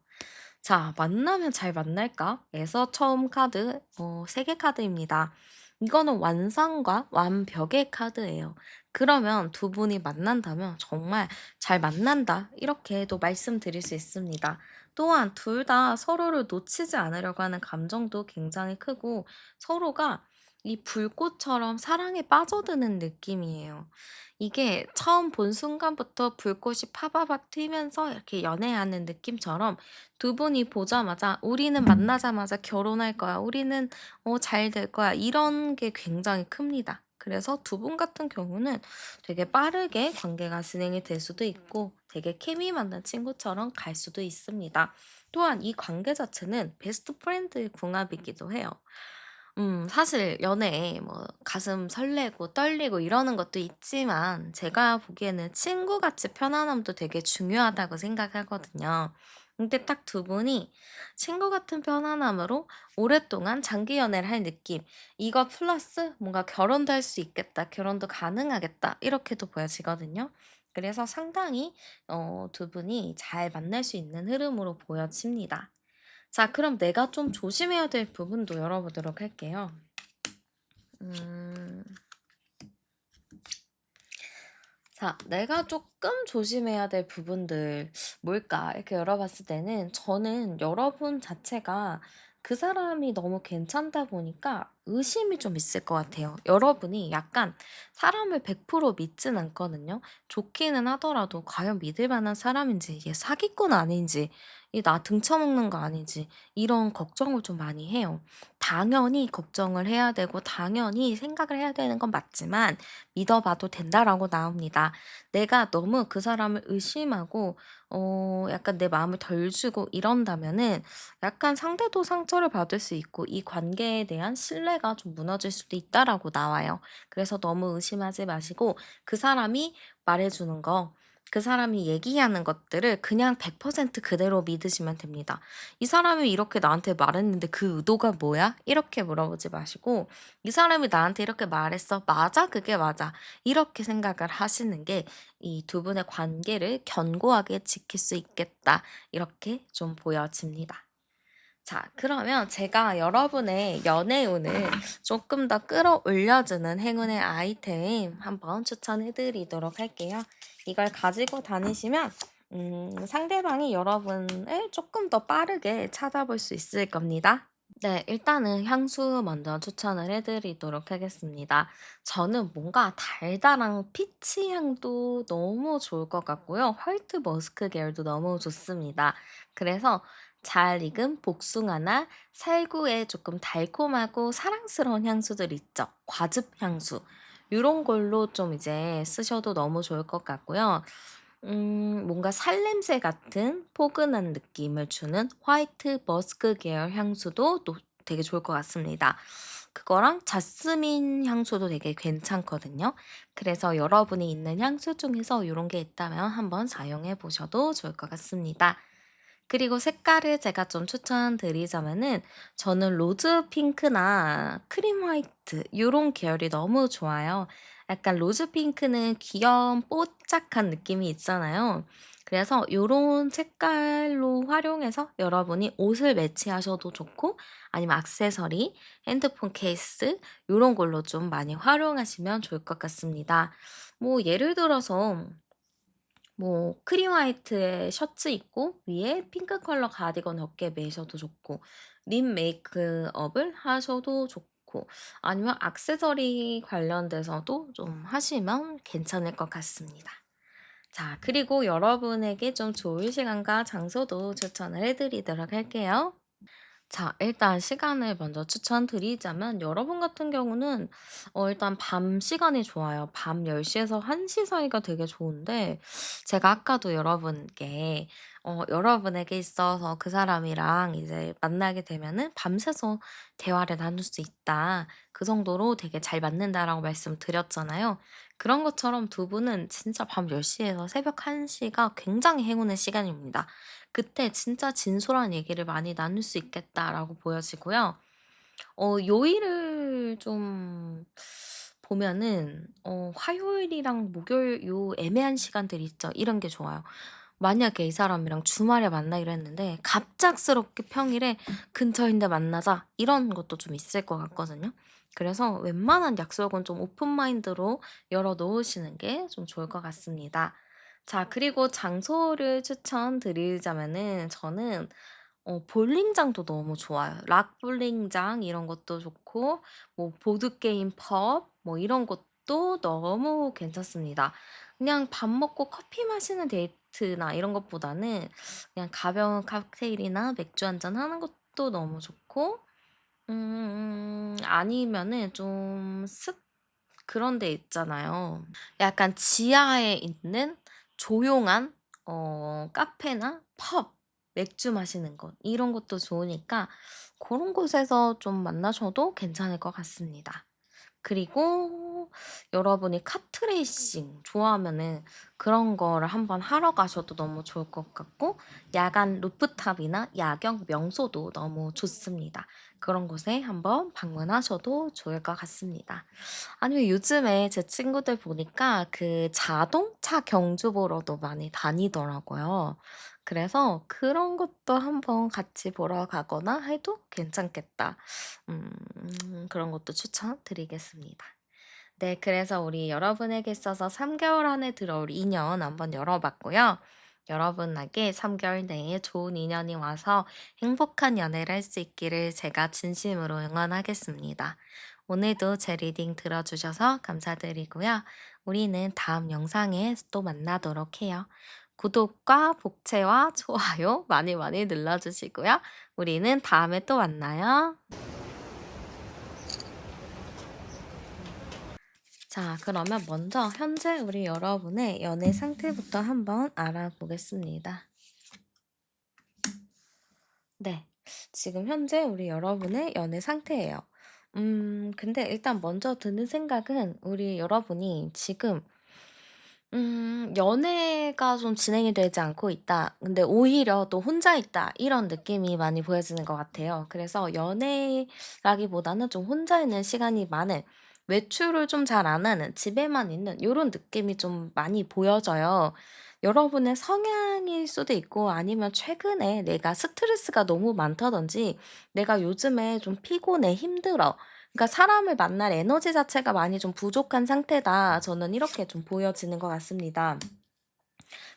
자, 만나면 잘 만날까?에서 처음 카드, 3개 카드입니다. 이거는 완성과 완벽의 카드예요. 그러면 두 분이 만난다면 정말 잘 만난다, 이렇게도 말씀드릴 수 있습니다. 또한 둘 다 서로를 놓치지 않으려고 하는 감정도 굉장히 크고, 서로가 이 불꽃처럼 사랑에 빠져드는 느낌이에요. 이게 처음 본 순간부터 불꽃이 파바박 튀면서 이렇게 연애하는 느낌처럼 두 분이 보자마자 '우리는 만나자마자 결혼할 거야. 우리는 잘 될 거야.' 이런 게 굉장히 큽니다. 그래서 두 분 같은 경우는 되게 빠르게 관계가 진행이 될 수도 있고, 되게 케미 맞는 친구처럼 갈 수도 있습니다. 또한 이 관계 자체는 베스트 프렌드의 궁합이기도 해요. 사실 연애에 뭐 가슴 설레고 떨리고 이러는 것도 있지만, 제가 보기에는 친구같이 편안함도 되게 중요하다고 생각하거든요. 근데 딱 두 분이 친구 같은 편안함으로 오랫동안 장기 연애를 할 느낌, 이거 플러스 뭔가 결혼도 할 수 있겠다, 결혼도 가능하겠다, 이렇게도 보여지거든요. 그래서 상당히 두 분이 잘 만날 수 있는 흐름으로 보여집니다. 자, 그럼 내가 좀 조심해야 될 부분도 열어보도록 할게요. 음. 자, 내가 조금 조심해야 될 부분들 뭘까? 이렇게 열어봤을 때는, 저는 여러분 자체가 그 사람이 너무 괜찮다 보니까 의심이 좀 있을 것 같아요. 여러분이 약간 사람을 100% 믿진 않거든요. 좋기는 하더라도 과연 믿을 만한 사람인지, 이게 사기꾼 아닌지, 이 나 등쳐먹는 거 아닌지, 이런 걱정을 좀 많이 해요. 당연히 걱정을 해야 되고, 당연히 생각을 해야 되는 건 맞지만, 믿어봐도 된다라고 나옵니다. 내가 너무 그 사람을 의심하고, 약간 내 마음을 덜 주고 이런다면은, 약간 상대도 상처를 받을 수 있고 이 관계에 대한 신뢰가 좀 무너질 수도 있다라고 나와요. 그래서 너무 의심하지 마시고 그 사람이 말해주는 거, 그 사람이 얘기하는 것들을 그냥 100% 그대로 믿으시면 됩니다. 이 사람이 이렇게 나한테 말했는데 그 의도가 뭐야? 이렇게 물어보지 마시고 이 사람이 나한테 이렇게 말했어. 맞아? 그게 맞아. 이렇게 생각을 하시는 게 이 두 분의 관계를 견고하게 지킬 수 있겠다. 이렇게 좀 보여집니다. 자, 그러면 제가 여러분의 연애운을 조금 더 끌어올려주는 행운의 아이템 한번 추천해 드리도록 할게요. 이걸 가지고 다니시면 상대방이 여러분을 조금 더 빠르게 찾아볼 수 있을 겁니다. 네, 일단은 향수 먼저 추천을 해 드리도록 하겠습니다. 저는 뭔가 달달한 피치 향도 너무 좋을 것 같고요. 화이트 머스크 계열도 너무 좋습니다. 그래서 잘 익은 복숭아나 살구의 조금 달콤하고 사랑스러운 향수들 있죠. 과즙 향수. 요런 걸로 좀 이제 쓰셔도 너무 좋을 것 같고요. 뭔가 살냄새 같은 포근한 느낌을 주는 화이트 머스크 계열 향수도 또 되게 좋을 것 같습니다. 그거랑 자스민 향수도 되게 괜찮거든요. 그래서 여러분이 있는 향수 중에서 요런 게 있다면 한번 사용해 보셔도 좋을 것 같습니다. 그리고 색깔을 제가 좀 추천드리자면은 저는 로즈 핑크나 크림 화이트 요런 계열이 너무 좋아요. 약간 로즈 핑크는 귀여운 뽀짝한 느낌이 있잖아요. 그래서 요런 색깔로 활용해서 여러분이 옷을 매치하셔도 좋고 아니면 액세서리, 핸드폰 케이스 요런 걸로 좀 많이 활용하시면 좋을 것 같습니다. 뭐 예를 들어서 뭐 크림 화이트의 셔츠 입고 위에 핑크 컬러 가디건 어깨에 매셔도 좋고 립 메이크업을 하셔도 좋고 아니면 액세서리 관련돼서도 좀 하시면 괜찮을 것 같습니다. 자, 그리고 여러분에게 좀 좋은 시간과 장소도 추천을 해 드리도록 할게요. 자, 일단 시간을 먼저 추천드리자면 여러분 같은 경우는 일단 밤 시간이 좋아요. 밤 10 시에서 1시 사이가 되게 좋은데 제가 아까도 여러분께 여러분에게 있어서 그 사람이랑 이제 만나게 되면은 밤새서 대화를 나눌 수 있다. 그 정도로 되게 잘 맞는다라고 말씀드렸잖아요. 그런 것처럼 두 분은 진짜 밤 10 시에서 새벽 1 시가 굉장히 행운의 시간입니다. 그때 진짜 진솔한 얘기를 많이 나눌 수 있겠다라고 보여지고요. 요일을 좀 보면은 화요일이랑 목요일 요 애매한 시간들 있죠. 이런 게 좋아요. 만약에 이 사람이랑 주말에 만나기로 했는데 갑작스럽게 평일에 "근처인데 만나자." 이런 것도 좀 있을 것 같거든요. 그래서 웬만한 약속은 좀 오픈 마인드로 열어 놓으시는 게 좀 좋을 것 같습니다. 자, 그리고 장소를 추천드리자면은 저는 볼링장도 너무 좋아요. 락 볼링장 이런 것도 좋고 뭐 보드게임 펍 뭐 이런 것도 너무 괜찮습니다. 그냥 밥 먹고 커피 마시는 데이트나 이런 것보다는 그냥 가벼운 칵테일이나 맥주 한 잔 하는 것도 너무 좋고 아니면은 좀 그런 데 있잖아요. 약간 지하에 있는 조용한 카페나 펍, 맥주 마시는 곳 이런 것도 좋으니까 그런 곳에서 좀 만나셔도 괜찮을 것 같습니다. 그리고 여러분이 카트레이싱 좋아하면은 그런 거를 한번 하러 가셔도 너무 좋을 것 같고 야간 루프탑이나 야경 명소도 너무 좋습니다. 그런 곳에 한번 방문하셔도 좋을 것 같습니다. 아니면 요즘에 제 친구들 보니까 그 자동차 경주 보러도 많이 다니더라고요. 그래서 그런 것도 한번 같이 보러 가거나 해도 괜찮겠다. 그런 것도 추천드리겠습니다. 네, 그래서 우리 여러분에게 있어서 3개월 안에 들어올 인연 한번 열어봤고요. 여러분에게 3개월 내에 좋은 인연이 와서 행복한 연애를 할 수 있기를 제가 진심으로 응원하겠습니다. 오늘도 제 리딩 들어주셔서 감사드리고요. 우리는 다음 영상에 또 만나도록 해요. 구독과 복채와 좋아요 많이 많이 눌러주시고요. 우리는 다음에 또 만나요. 자, 그러면 먼저 현재 우리 여러분의 연애 상태부터 한번 알아보겠습니다. 네. 지금 현재 우리 여러분의 연애 상태예요. 근데 일단 먼저 드는 생각은 우리 여러분이 지금 연애가 좀 진행이 되지 않고 있다. 근데 오히려 또 혼자 있다. 이런 느낌이 많이 보여지는 것 같아요. 그래서 연애라기보다는 좀 혼자 있는 시간이 많은, 외출을 좀 잘 안 하는, 집에만 있는 요런 느낌이 좀 많이 보여져요. 여러분의 성향일 수도 있고 아니면 최근에 내가 스트레스가 너무 많다든지 내가 요즘에 좀 피곤해, 힘들어. 그러니까 사람을 만날 에너지 자체가 많이 좀 부족한 상태다. 저는 이렇게 좀 보여지는 것 같습니다.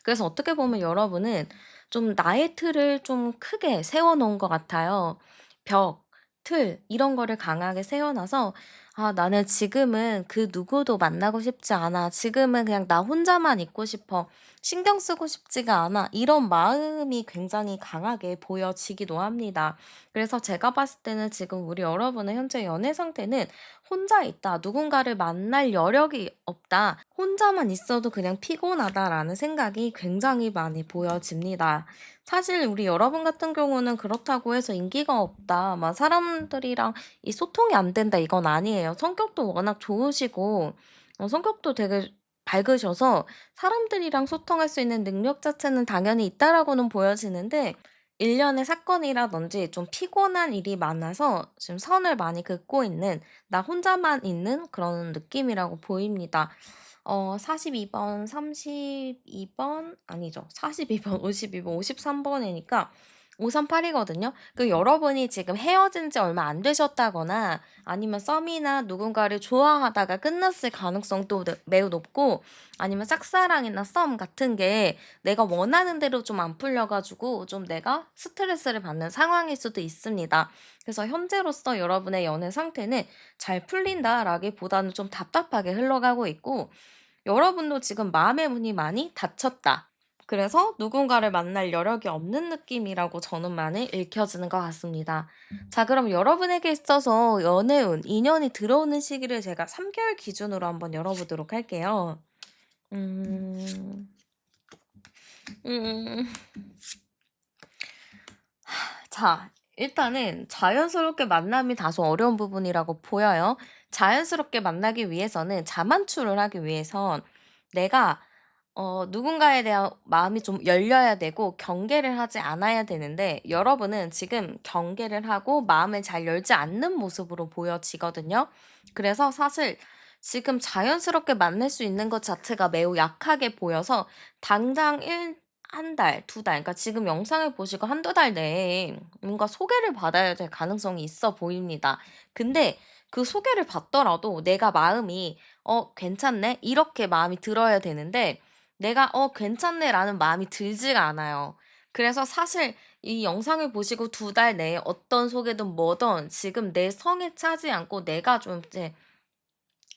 그래서 어떻게 보면 여러분은 좀 나의 틀을 좀 크게 세워 놓은 것 같아요. 벽, 틀 이런 거를 강하게 세워 놔서 '아 나는 지금은 그 누구도 만나고 싶지 않아. 지금은 그냥 나 혼자만 있고 싶어. 신경 쓰고 싶지가 않아.' 이런 마음이 굉장히 강하게 보여지기도 합니다. 그래서 제가 봤을 때는 지금 우리 여러분의 현재 연애 상태는 '혼자 있다. 누군가를 만날 여력이 없다. 혼자만 있어도 그냥 피곤하다.'라는 생각이 굉장히 많이 보여집니다. 사실 우리 여러분 같은 경우는 그렇다고 해서 '인기가 없다. 막 사람들이랑 이 소통이 안 된다.' 이건 아니에요. 성격도 워낙 좋으시고 성격도 되게 밝으셔서 사람들이랑 소통할 수 있는 능력 자체는 당연히 있다라고는 보여지는데 일련의 사건이라든지 좀 피곤한 일이 많아서 지금 선을 많이 긋고 있는, 나 혼자만 있는 그런 느낌이라고 보입니다. 42 번, 32번 아니죠. 42 번, 52 번, 53 번이니까 538 이거든요. 여러분이 지금 헤어진 지 얼마 안 되셨다거나 아니면 썸이나 누군가를 좋아하다가 끝났을 가능성도 매우 높고, 아니면 짝사랑이나 썸 같은 게 내가 원하는 대로 좀 안 풀려 가지고 좀 내가 스트레스를 받는 상황일 수도 있습니다. 그래서 현재로서 여러분의 연애 상태는 '잘 풀린다.'라기보다는 좀 답답하게 흘러가고 있고, 여러분도 지금 마음의 문이 많이 닫혔다. 그래서 누군가를 만날 여력이 없는 느낌이라고 저는 많이 읽혀지는 것 같습니다. 자, 그럼 여러분에게 있어서 연애운, 인연이 들어오는 시기를 제가 3개월 기준으로 한번 열어보도록 할게요. 음, 음, 자, 일단은 자연스럽게 만남이 다소 어려운 부분이라고 보여요. 자연스럽게 만나기 위해서는, 자만추를 하기 위해선 내가 누군가에 대한 마음이 좀 열려야 되고 경계를 하지 않아야 되는데, 여러분은 지금 경계를 하고 마음을 잘 열지 않는 모습으로 보여지거든요. 그래서 사실 지금 자연스럽게 만날 수 있는 것 자체가 매우 약하게 보여서 당장 한 달, 두 달, 그러니까 지금 영상을 보시고 한두 달 내에 뭔가 소개를 받아야 될 가능성이 있어 보입니다. 근데 그 소개를 받더라도 내가 마음이 괜찮네.' 이렇게 마음이 들어야 되는데 내가 괜찮네.'라는 마음이 들지가 않아요. 그래서 사실 이 영상을 보시고 두 달 내에 어떤 소개든 뭐든 지금 내 성에 차지 않고 내가 좀 이제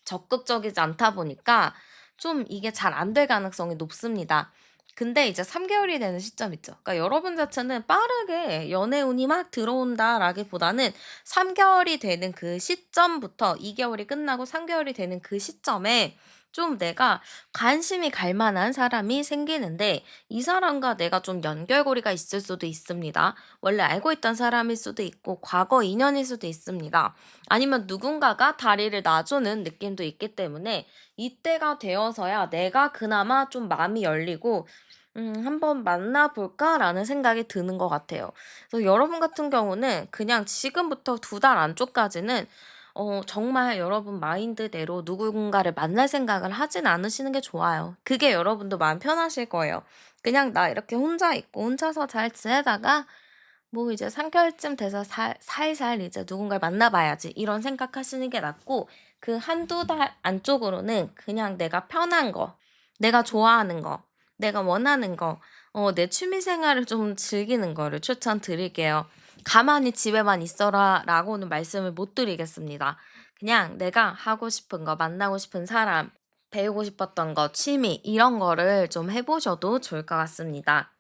적극적이지 않다 보니까 좀 이게 잘 안 될 가능성이 높습니다. 근데 이제 3 개월이 되는 시점 있죠. 그러니까 여러분 자체는 빠르게 연애운이 막 들어온다라기보다는 3 개월이 되는 그 시점부터 2 개월이 끝나고 3 개월이 되는 그 시점에 좀 내가 관심이 갈 만한 사람이 생기는데, 이 사람과 내가 좀 연결고리가 있을 수도 있습니다. 원래 알고 있던 사람일 수도 있고 과거 인연일 수도 있습니다. 아니면 누군가가 다리를 놔주는 느낌도 있기 때문에 이때가 되어서야 내가 그나마 좀 마음이 열리고 '한번 만나 볼까?'라는 생각이 드는 것 같아요. 그래서 여러분 같은 경우는 그냥 지금부터 두 달 안쪽까지는 정말 여러분 마인드대로 누군가를 만날 생각을 하진 않으시는 게 좋아요. 그게 여러분도 마음 편하실 거예요. 그냥 '나 이렇게 혼자 있고 혼자서 잘 지내다가 뭐 이제 3 개월쯤 돼서 살살 이제 누군가를 만나 봐야지.' 이런 생각하시는 게 낫고, 그 한두 달 안쪽으로는 그냥 내가 편한 거, 내가 좋아하는 거, 내가 원하는 거, 내 취미 생활을 좀 즐기는 거를 추천드릴게요. "가만히 집에만 있어라."라고는 말씀을 못 드리겠습니다. 그냥 내가 하고 싶은 거, 만나고 싶은 사람, 배우고 싶었던 거, 취미 이런 거를 좀 해 보셔도 좋을 것 같습니다.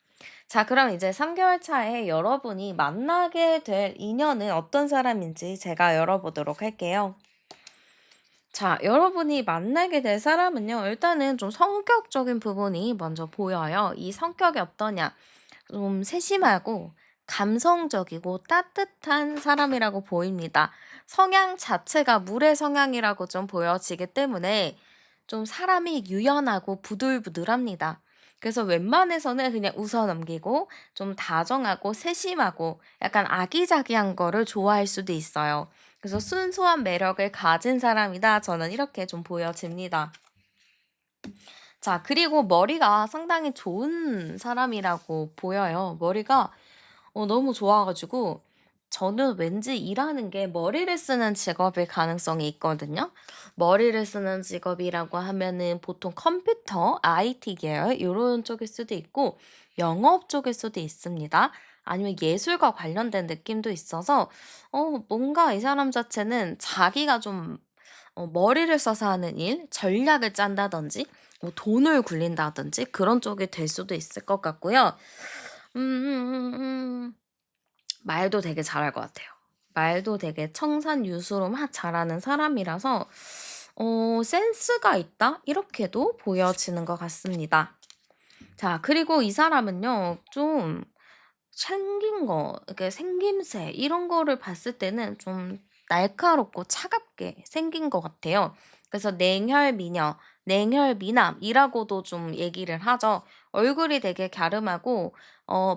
자, 그럼 이제 3 개월 차에 여러분이 만나게 될 인연은 어떤 사람인지 제가 열어 보도록 할게요. 자, 여러분이 만나게 될 사람은요, 일단은 좀 성격적인 부분이 먼저 보여요. 이 성격이 어떠냐? 좀 세심하고 감성적이고 따뜻한 사람이라고 보입니다. 성향 자체가 물의 성향이라고 좀 보여지기 때문에 좀 사람이 유연하고 부들부들합니다. 그래서 웬만해서는 그냥 웃어 넘기고 좀 다정하고 세심하고 약간 아기자기한 거를 좋아할 수도 있어요. 그래서 순수한 매력을 가진 사람이다. 저는 이렇게 좀 보여집니다. 자, 그리고 머리가 상당히 좋은 사람이라고 보여요. 머리가 너무 좋아 가지고 저는 왠지 일하는 게 머리를 쓰는 직업일 가능성이 있거든요. 머리를 쓰는 직업이라고 하면은 보통 컴퓨터, IT 계열 요런 쪽일 수도 있고 영업 쪽일 수도 있습니다. 아니면 예술과 관련된 느낌도 있어서 뭔가 이 사람 자체는 자기가 좀 머리를 써서 하는 일, 전략을 짠다든지 뭐 돈을 굴린다든지 그런 쪽이 될 수도 있을 것 같고요. 음. 말도 되게 잘할 것 같아요. 말도 되게 청산유수로 막 잘하는 사람이라서 '센스가 있다.' 이렇게도 보여지는 것 같습니다. 자, 그리고 이 사람은요 좀 생긴 거 이렇게 생김새 이런 거를 봤을 때는 좀 날카롭고 차갑게 생긴 것 같아요. 그래서 냉혈미녀, 냉혈미남이라고도 좀 얘기를 하죠. 얼굴이 되게 갸름하고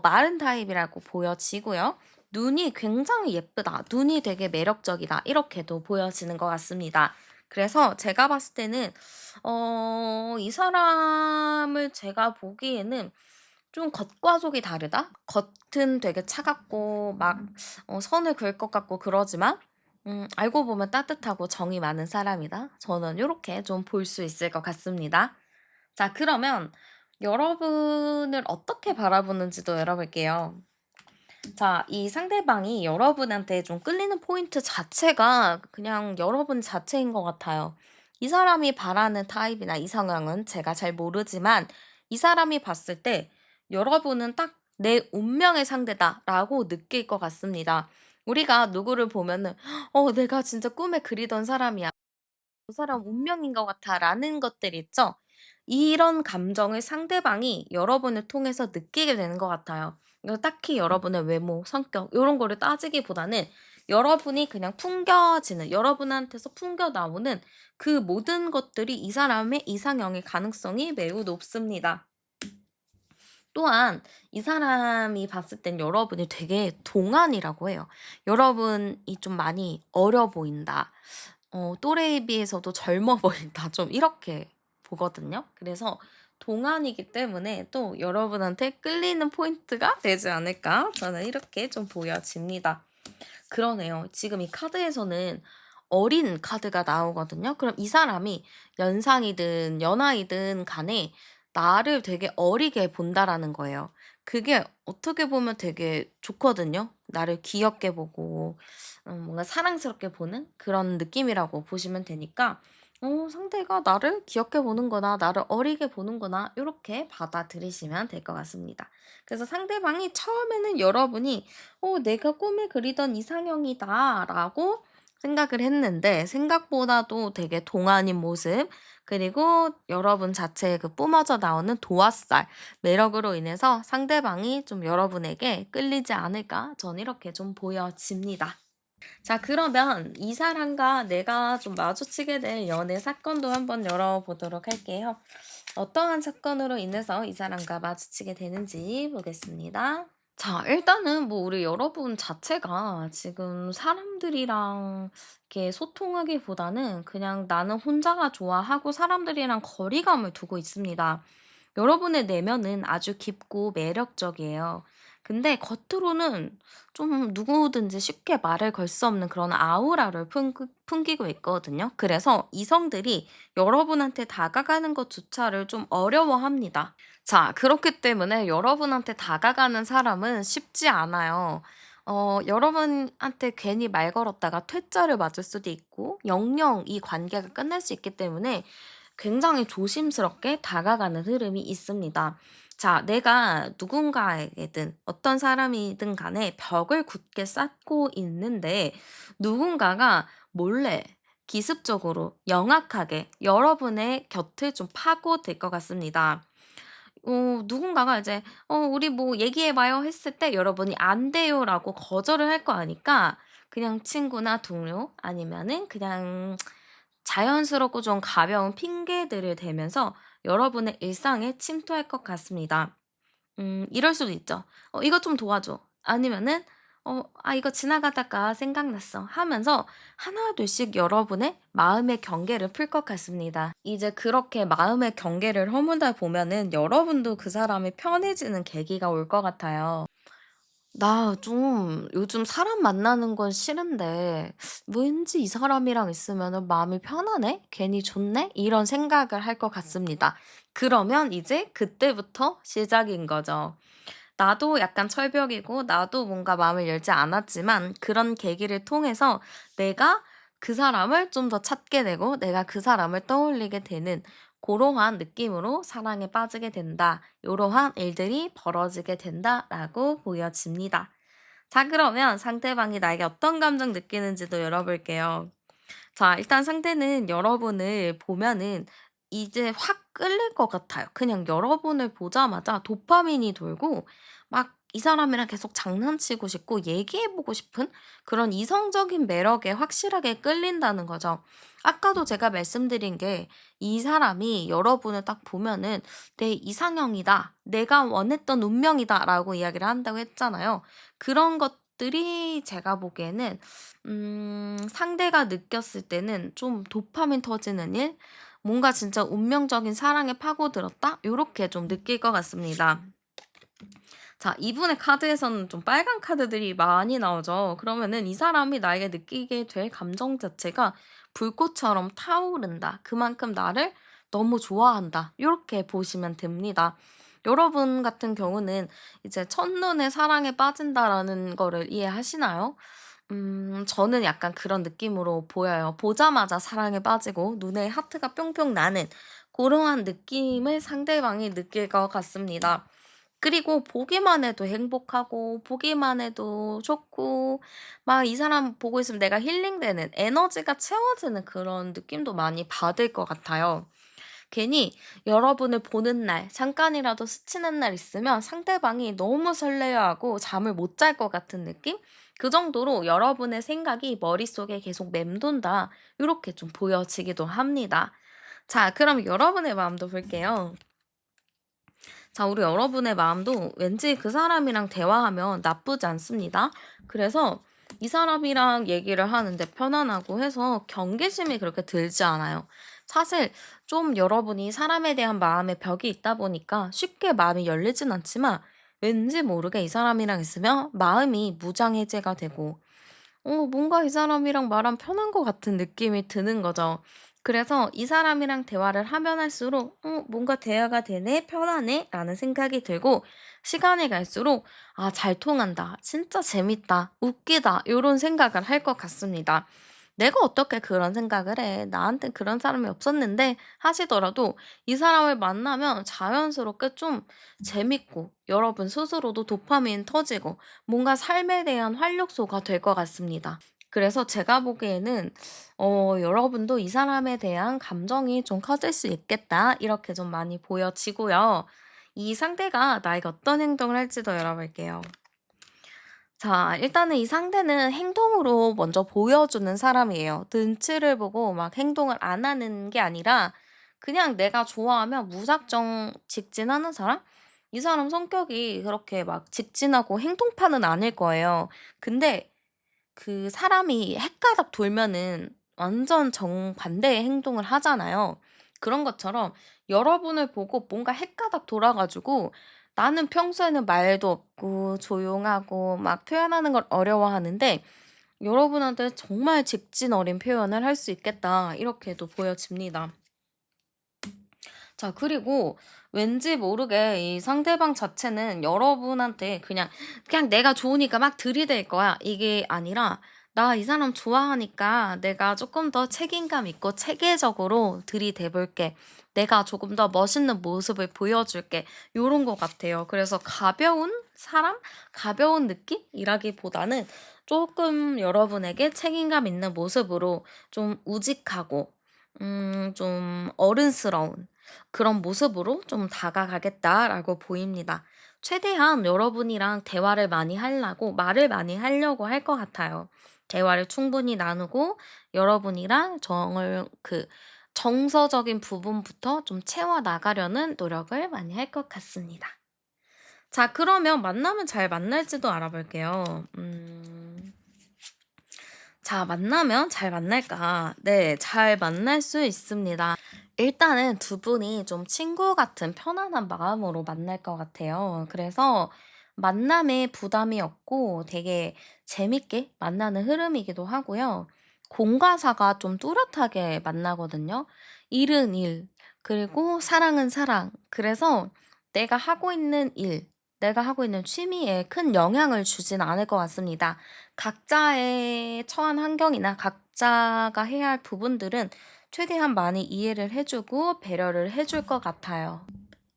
마른 타입이라고 보여지고요. 눈이 굉장히 예쁘다. 눈이 되게 매력적이다. 이렇게도 보여지는 것 같습니다. 그래서 제가 봤을 때는 이 사람을 제가 보기에는 좀 겉과 속이 다르다? 겉은 되게 차갑고 막 선을 그을 것 같고 그러지만 알고 보면 따뜻하고 정이 많은 사람이다. 저는 요렇게 좀 볼 수 있을 것 같습니다. 자, 그러면 여러분을 어떻게 바라보는지도 열어볼게요. 자, 이 상대방이 여러분한테 좀 끌리는 포인트 자체가 그냥 여러분 자체인 것 같아요. 이 사람이 바라는 타입이나 이상형은 제가 잘 모르지만 이 사람이 봤을 때 여러분은 딱 '내 운명의 상대다.'라고 느낄 것 같습니다. 우리가 누구를 보면은 '내가 진짜 꿈에 그리던 사람이야. 저 사람 운명인 것 같아.'라는 것들 있죠? 이런 감정을 상대방이 여러분을 통해서 느끼게 되는 것 같아요. 이거 딱히 여러분의 외모, 성격 요런 거를 따지기보다는 여러분이 그냥 풍겨지는 여러분한테서 풍겨 나오는 그 모든 것들이 이 사람의 이상형일 가능성이 매우 높습니다. 또한 이 사람이 봤을 땐 여러분이 되게 동안이라고 해요. 여러분이 좀 많이 어려 보인다. 또래에 비해서도 젊어 보인다. 좀 이렇게 보거든요. 그래서 동안이기 때문에 또 여러분한테 끌리는 포인트가 되지 않을까? 저는 이렇게 좀 보여집니다. 그러네요. 지금 이 카드에서는 어린 카드가 나오거든요. 그럼 이 사람이 연상이든 연하이든 간에 나를 되게 어리게 본다라는 거예요. 그게 어떻게 보면 되게 좋거든요. 나를 귀엽게 보고 뭔가 사랑스럽게 보는 그런 느낌이라고 보시면 되니까 상대가 나를 귀엽게 보는구나, 나를 어리게 보는구나 이렇게 받아들이시면 될 것 같습니다. 그래서 상대방이 처음에는 여러분이 '내가 꿈에 그리던 이상형이다.'라고 생각을 했는데 생각보다도 되게 동안인 모습 그리고 여러분 자체의 그 뿜어져 나오는 도화살 매력으로 인해서 상대방이 좀 여러분에게 끌리지 않을까 저는 이렇게 좀 보여집니다. 자, 그러면 이 사람과 내가 좀 마주치게 될 연애 사건도 한번 열어보도록 할게요. 어떠한 사건으로 인해서 이 사람과 마주치게 되는지 보겠습니다. 자, 일단은 뭐 우리 여러분 자체가 지금 사람들이랑 이렇게 소통하기보다는 그냥 나는 혼자가 좋아 하고 사람들이랑 거리감을 두고 있습니다. 여러분의 내면은 아주 깊고 매력적이에요. 근데 겉으로는 좀 누구든지 쉽게 말을 걸 수 없는 그런 아우라를 풍기고 있거든요. 그래서 이성들이 여러분한테 다가가는 것조차를 좀 어려워합니다. 자, 그렇기 때문에 여러분한테 다가가는 사람은 쉽지 않아요. 여러분한테 괜히 말 걸었다가 퇴짜를 맞을 수도 있고 영영 이 관계가 끝날 수 있기 때문에 굉장히 조심스럽게 다가가는 흐름이 있습니다. 자, 내가 누군가에게든 어떤 사람이든 간에 벽을 굳게 쌓고 있는데 누군가가 몰래 기습적으로 영악하게 여러분의 곁을 좀 파고들 것 같습니다. 누군가가 이제 우리 뭐 얘기해 봐요." 했을 때 여러분이 "안 돼요."라고 거절을 할 거 아니까 그냥 친구나 동료 아니면은 그냥 자연스럽고 좀 가벼운 핑계들을 대면서 여러분의 일상에 침투할 것 같습니다. 이럴 수도 있죠. 이것 좀 도와줘." 아니면은 "아 이거 지나가다가 생각났어." 하면서 하나둘씩 여러분의 마음의 경계를 풀 것 같습니다. 이제 그렇게 마음의 경계를 허물다 보면은 여러분도 그 사람이 편해지는 계기가 올 것 같아요. '나 좀 요즘 사람 만나는 건 싫은데 왠지 이 사람이랑 있으면은 마음이 편하네? 괜히 좋네?' 이런 생각을 할 것 같습니다. 그러면 이제 그때부터 시작인 거죠. 나도 약간 철벽이고 나도 뭔가 마음을 열지 않았지만 그런 계기를 통해서 내가 그 사람을 좀 더 찾게 되고 내가 그 사람을 떠올리게 되는 고러한 느낌으로 사랑에 빠지게 된다. 요러한 일들이 벌어지게 된다라고 보여집니다. 자, 그러면 상대방이 나에게 어떤 감정 느끼는지도 열어볼게요. 자, 일단 상대는 여러분을 보면은 이제 확 끌릴 것 같아요. 그냥 여러분을 보자마자 도파민이 돌고 막 이 사람이랑 계속 장난치고 싶고 얘기해 보고 싶은 그런 이성적인 매력에 확실하게 끌린다는 거죠. 아까도 제가 말씀드린 게 이 사람이 여러분을 딱 보면은 '내 이상형이다. 내가 원했던 운명이다.'라고 이야기를 한다고 했잖아요. 그런 것들이 제가 보기에는 상대가 느꼈을 때는 좀 도파민 터지는 일? 뭔가 진짜 운명적인 사랑에 파고들었다? 요렇게 좀 느낄 것 같습니다. 자, 이분의 카드에서는 좀 빨간 카드들이 많이 나오죠. 그러면은 이 사람이 나에게 느끼게 될 감정 자체가 불꽃처럼 타오른다. 그만큼 나를 너무 좋아한다. 요렇게 보시면 됩니다. 여러분 같은 경우는 이제 첫눈에 사랑에 빠진다라는 거를 이해하시나요? 저는 약간 그런 느낌으로 보여요. 보자마자 사랑에 빠지고 눈에 하트가 뿅뿅 나는 고러한 느낌을 상대방이 느낄 것 같습니다. 그리고 보기만 해도 행복하고 보기만 해도 좋고 막 이 사람 보고 있으면 내가 힐링되는 에너지가 채워지는 그런 느낌도 많이 받을 것 같아요. 괜히 여러분을 보는 날 잠깐이라도 스치는 날 있으면 상대방이 너무 설레어하고 잠을 못 잘 것 같은 느낌? 그 정도로 여러분의 생각이 머릿속에 계속 맴돈다. 이렇게 좀 보여지기도 합니다. 자, 그럼 여러분의 마음도 볼게요. 자, 우리 여러분의 마음도 왠지 그 사람이랑 대화하면 나쁘지 않습니다. 그래서 이 사람이랑 얘기를 하는데 편안하고 해서 경계심이 그렇게 들지 않아요. 사실 좀 여러분이 사람에 대한 마음의 벽이 있다 보니까 쉽게 마음이 열리진 않지만 왠지 모르게 이 사람이랑 있으면 마음이 무장해제가 되고 뭔가 이 사람이랑 말하면 편한 것 같은 느낌이 드는 거죠. 그래서 이 사람이랑 대화를 하면 할수록 '뭔가 대화가 되네. 편하네.' 라는 생각이 들고 시간이 갈수록 '아 잘 통한다. 진짜 재밌다. 웃기다.' 요런 생각을 할 것 같습니다. '내가 어떻게 그런 생각을 해. 나한텐 그런 사람이 없었는데.' 하시더라도 이 사람을 만나면 자연스럽게 좀 재밌고 여러분 스스로도 도파민 터지고 뭔가 삶에 대한 활력소가 될 것 같습니다. 그래서 제가 보기에는 여러분도 '이 사람에 대한 감정이 좀 커질 수 있겠다.' 이렇게 좀 많이 보여지고요. 이 상대가 나에게 어떤 행동을 할지도 열어볼게요. 자, 일단은 이 상대는 행동으로 먼저 보여주는 사람이에요. 눈치를 보고 막 행동을 안 하는 게 아니라 그냥 내가 좋아하면 무작정 직진하는 사람? 이 사람 성격이 그렇게 막 직진하고 행동파는 아닐 거예요. 근데 그 사람이 헷가닥 돌면은 완전 정반대의 행동을 하잖아요. 그런 것처럼 여러분을 보고 뭔가 헷가닥 돌아 가지고 나는 평소에는 말도 없고 조용하고 막 표현하는 걸 어려워하는데 여러분한테 정말 직진 어린 표현을 할 수 있겠다. 이렇게도 보여집니다. 자, 그리고 왠지 모르게 이 상대방 자체는 여러분한테 그냥 내가 좋으니까 막 들이댈 거야. 이게 아니라, 나 이 사람 좋아하니까 내가 조금 더 책임감 있고 체계적으로 들이대볼게. 내가 조금 더 멋있는 모습을 보여줄게. 요런 것 같아요. 그래서 가벼운 사람? 가벼운 느낌이라기보다는 조금 여러분에게 책임감 있는 모습으로 좀 우직하고, 좀 어른스러운 그런 모습으로 좀 다가가겠다라고 보입니다. 최대한 여러분이랑 대화를 많이 하려고, 말을 많이 하려고 할 것 같아요. 대화를 충분히 나누고 여러분이랑 정서적인 부분부터 좀 채워 나가려는 노력을 많이 할 것 같습니다. 자, 그러면 만나면 잘 만날지도 알아볼게요. 자, 만나면 잘 만날까? 네, 잘 만날 수 있습니다. 일단은 두 분이 좀 친구 같은 편안한 마음으로 만날 것 같아요. 그래서 만남에 부담이 없고 되게 재밌게 만나는 흐름이기도 하고요. 공과사가 좀 뚜렷하게 만나거든요. 일은 일, 그리고 사랑은 사랑. 그래서 내가 하고 있는 일, 내가 하고 있는 취미에 큰 영향을 주진 않을 것 같습니다. 각자의 처한 환경이나 각자가 해야 할 부분들은 최대한 많이 이해를 해주고 배려를 해줄 것 같아요.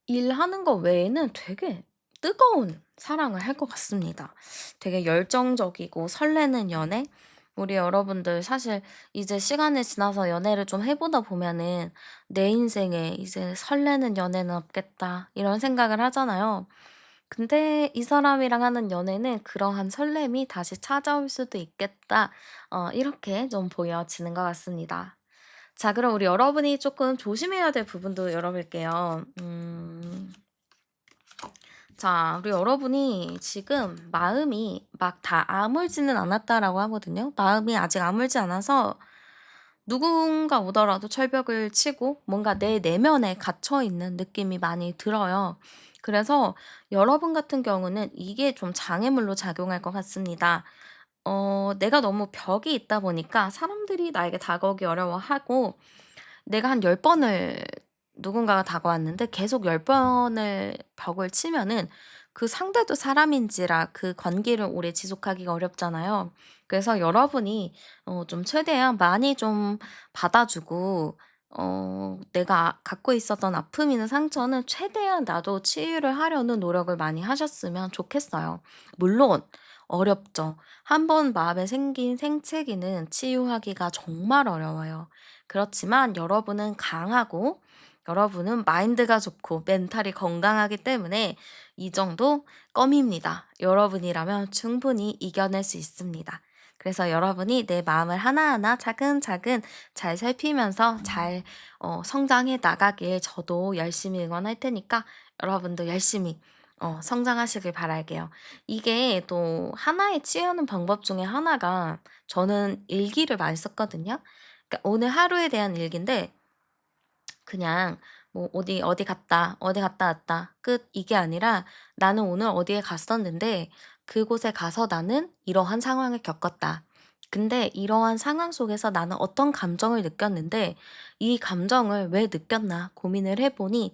일하는 거 외에는 되게 뜨거운 사랑을 할 것 같습니다. 되게 열정적이고 설레는 연애? 우리 여러분들 사실 이제 시간이 지나서 연애를 좀 해보다 보면은 내 인생에 이제 설레는 연애는 없겠다 이런 생각을 하잖아요. 근데 이 사람이랑 하는 연애는 그러한 설렘이 다시 찾아올 수도 있겠다. 이렇게 좀 보여지는 것 같습니다. 자, 그럼 우리 여러분이 조금 조심해야 될 부분도 열어볼게요. 자, 우리 여러분이 지금 마음이 막 다 아물지는 않았다라고 하거든요. 마음이 아직 아물지 않아서 누군가 오더라도 철벽을 치고 뭔가 내 내면에 갇혀 있는 느낌이 많이 들어요. 그래서 여러분 같은 경우는 이게 좀 장애물로 작용할 것 같습니다. 내가 너무 벽이 있다 보니까 사람들이 나에게 다가오기 어려워하고 내가 한 10번을 누군가가 다가왔는데 계속 10번을 벽을 치면은 그 상대도 사람인지라 그 관계를 오래 지속하기가 어렵잖아요. 그래서 여러분이 좀 최대한 많이 좀 받아주고 내가 갖고 있었던 아픔이나 상처는 최대한 나도 치유를 하려는 노력을 많이 하셨으면 좋겠어요. 물론 어렵죠. 한 번 마음에 생긴 생채기는 치유하기가 정말 어려워요. 그렇지만 여러분은 강하고 여러분은 마인드가 좋고 멘탈이 건강하기 때문에 이 정도 껌입니다. 여러분이라면 충분히 이겨낼 수 있습니다. 그래서 여러분이 내 마음을 하나하나 차근차근 잘 살피면서 잘 성장해 나가길 저도 열심히 응원할 테니까 여러분도 열심히 성장하시길 바랄게요. 이게 또 하나의 치유하는 방법 중에 하나가 저는 일기를 많이 썼거든요. 그러니까 오늘 하루에 대한 일기인데 그냥 뭐 어디 갔다, 어디 갔다 왔다, 끝. 이게 아니라 나는 오늘 어디에 갔었는데 그곳에 가서 나는 이러한 상황을 겪었다. 근데 이러한 상황 속에서 나는 어떤 감정을 느꼈는데 이 감정을 왜 느꼈나 고민을 해보니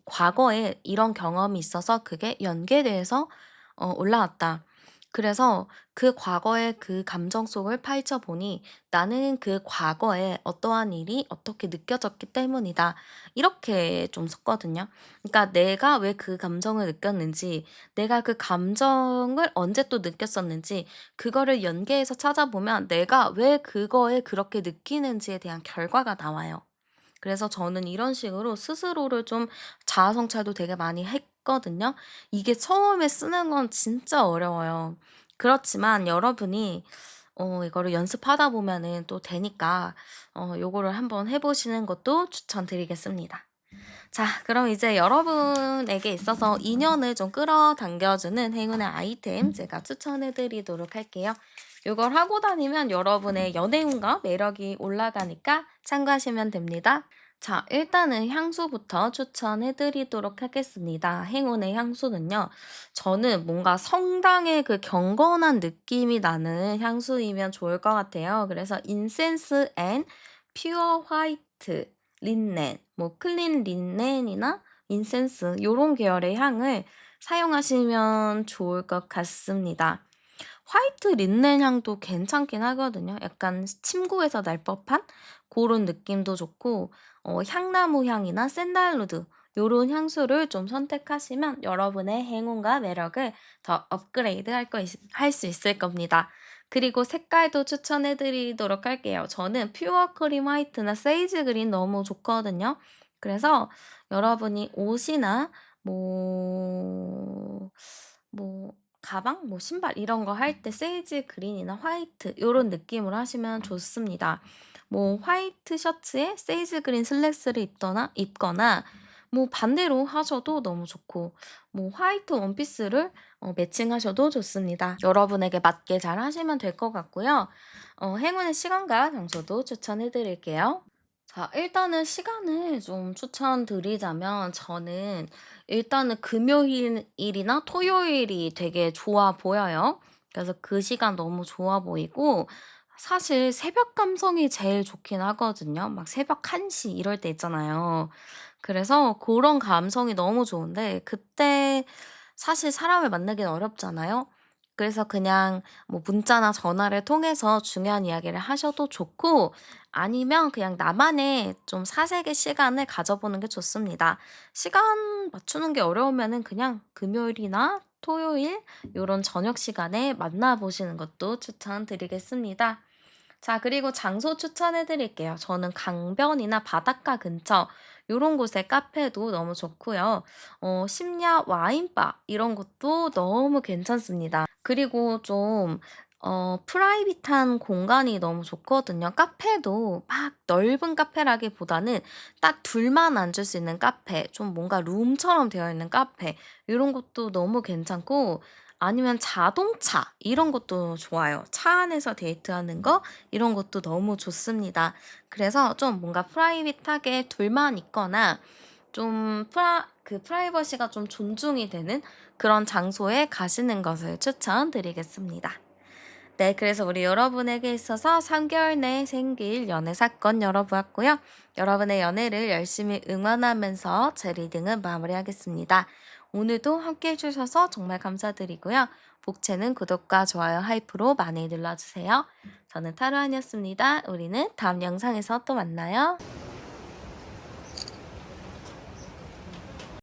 과거에 이런 경험이 있어서 그게 연계돼서 올라왔다. 그래서 그 과거의 그 감정 속을 파헤쳐 보니 나는 그 과거에 어떠한 일이 어떻게 느껴졌기 때문이다. 이렇게 좀 썼거든요. 그러니까 내가 왜 그 감정을 느꼈는지, 내가 그 감정을 언제 또 느꼈었는지, 그거를 연계해서 찾아보면 내가 왜 그거에 그렇게 느끼는지에 대한 결과가 나와요. 그래서 저는 이런 식으로 스스로를 좀 자아 성찰도 되게 많이 했거든요. 이게 처음에 쓰는 건 진짜 어려워요. 그렇지만 여러분이 이거를 연습하다 보면은 또 되니까 요거를 한번 해 보시는 것도 추천드리겠습니다. 자, 그럼 이제 여러분에게 있어서 인연을 좀 끌어당겨 주는 행운의 아이템 제가 추천해 드리도록 할게요. 요걸 하고 다니면 여러분의 연애운과 매력이 올라가니까 참고하시면 됩니다. 자, 일단은 향수부터 추천해 드리도록 하겠습니다. 행운의 향수는요. 저는 뭔가 성당의 그 경건한 느낌이 나는 향수이면 좋을 것 같아요. 그래서 인센스 앤 퓨어 화이트 린넨, 뭐 클린 린넨이나 인센스 요런 계열의 향을 사용하시면 좋을 것 같습니다. 화이트 린넨 향도 괜찮긴 하거든요. 약간 침구에서 날 법한 고런 느낌도 좋고 향나무 향이나 샌달우드 요런 향수를 좀 선택하시면 여러분의 행운과 매력을 더 업그레이드 할 수 있을 겁니다. 그리고 색깔도 추천해 드리도록 할게요. 저는 퓨어 크림 화이트나 세이지 그린 너무 좋거든요. 그래서 여러분이 옷이나 뭐 뭐 가방, 뭐 신발 이런 거 할 때 세이지 그린이나 화이트 요런 느낌으로 하시면 좋습니다. 뭐 화이트 셔츠에 세이지 그린 슬랙스를 입거나 뭐 반대로 하셔도 너무 좋고 뭐 화이트 원피스를 매칭하셔도 좋습니다. 여러분에게 맞게 잘 하시면 될 것 같고요. 행운의 시간과 장소도 추천해 드릴게요. 자, 일단은 시간을 좀 추천드리자면 저는 일단은 금요일이나 토요일이 되게 좋아 보여요. 그래서 그 시간 너무 좋아 보이고 사실 새벽 감성이 제일 좋긴 하거든요. 막 새벽 1시 이럴 때 있잖아요. 그래서 그런 감성이 너무 좋은데 그때 사실 사람을 만나기는 어렵잖아요. 그래서 그냥 뭐 문자나 전화를 통해서 중요한 이야기를 하셔도 좋고 아니면 그냥 나만의 좀 사색의 시간을 가져보는 게 좋습니다. 시간 맞추는 게 어려우면은 그냥 금요일이나 토요일 요런 저녁 시간에 만나 보시는 것도 추천드리겠습니다. 자, 그리고 장소 추천해 드릴게요. 저는 강변이나 바닷가 근처 요런 곳에 카페도 너무 좋고요. 심야 와인바 이런 것도 너무 괜찮습니다. 그리고 좀 프라이빗한 공간이 너무 좋거든요. 카페도 막 넓은 카페라기보다는 딱 둘만 앉을 수 있는 카페, 좀 뭔가 룸처럼 되어 있는 카페 요런 것도 너무 괜찮고 아니면 자동차 이런 것도 좋아요. 차 안에서 데이트하는 거 이런 것도 너무 좋습니다. 그래서 좀 뭔가 프라이빗하게 둘만 있거나 좀 프라이버시가 좀 존중이 되는 그런 장소에 가시는 것을 추천드리겠습니다. 네, 그래서 우리 여러분에게 있어서 3개월 내에 생길 연애 사건 열어보았고요. 여러분의 연애를 열심히 응원하면서 제 리딩은 마무리하겠습니다. 오늘도 함께 해주셔서 정말 감사드리고요. 복채는 구독과 좋아요, 하이프로 많이 눌러주세요. 저는 타로안이었습니다. 우리는 다음 영상에서 또 만나요.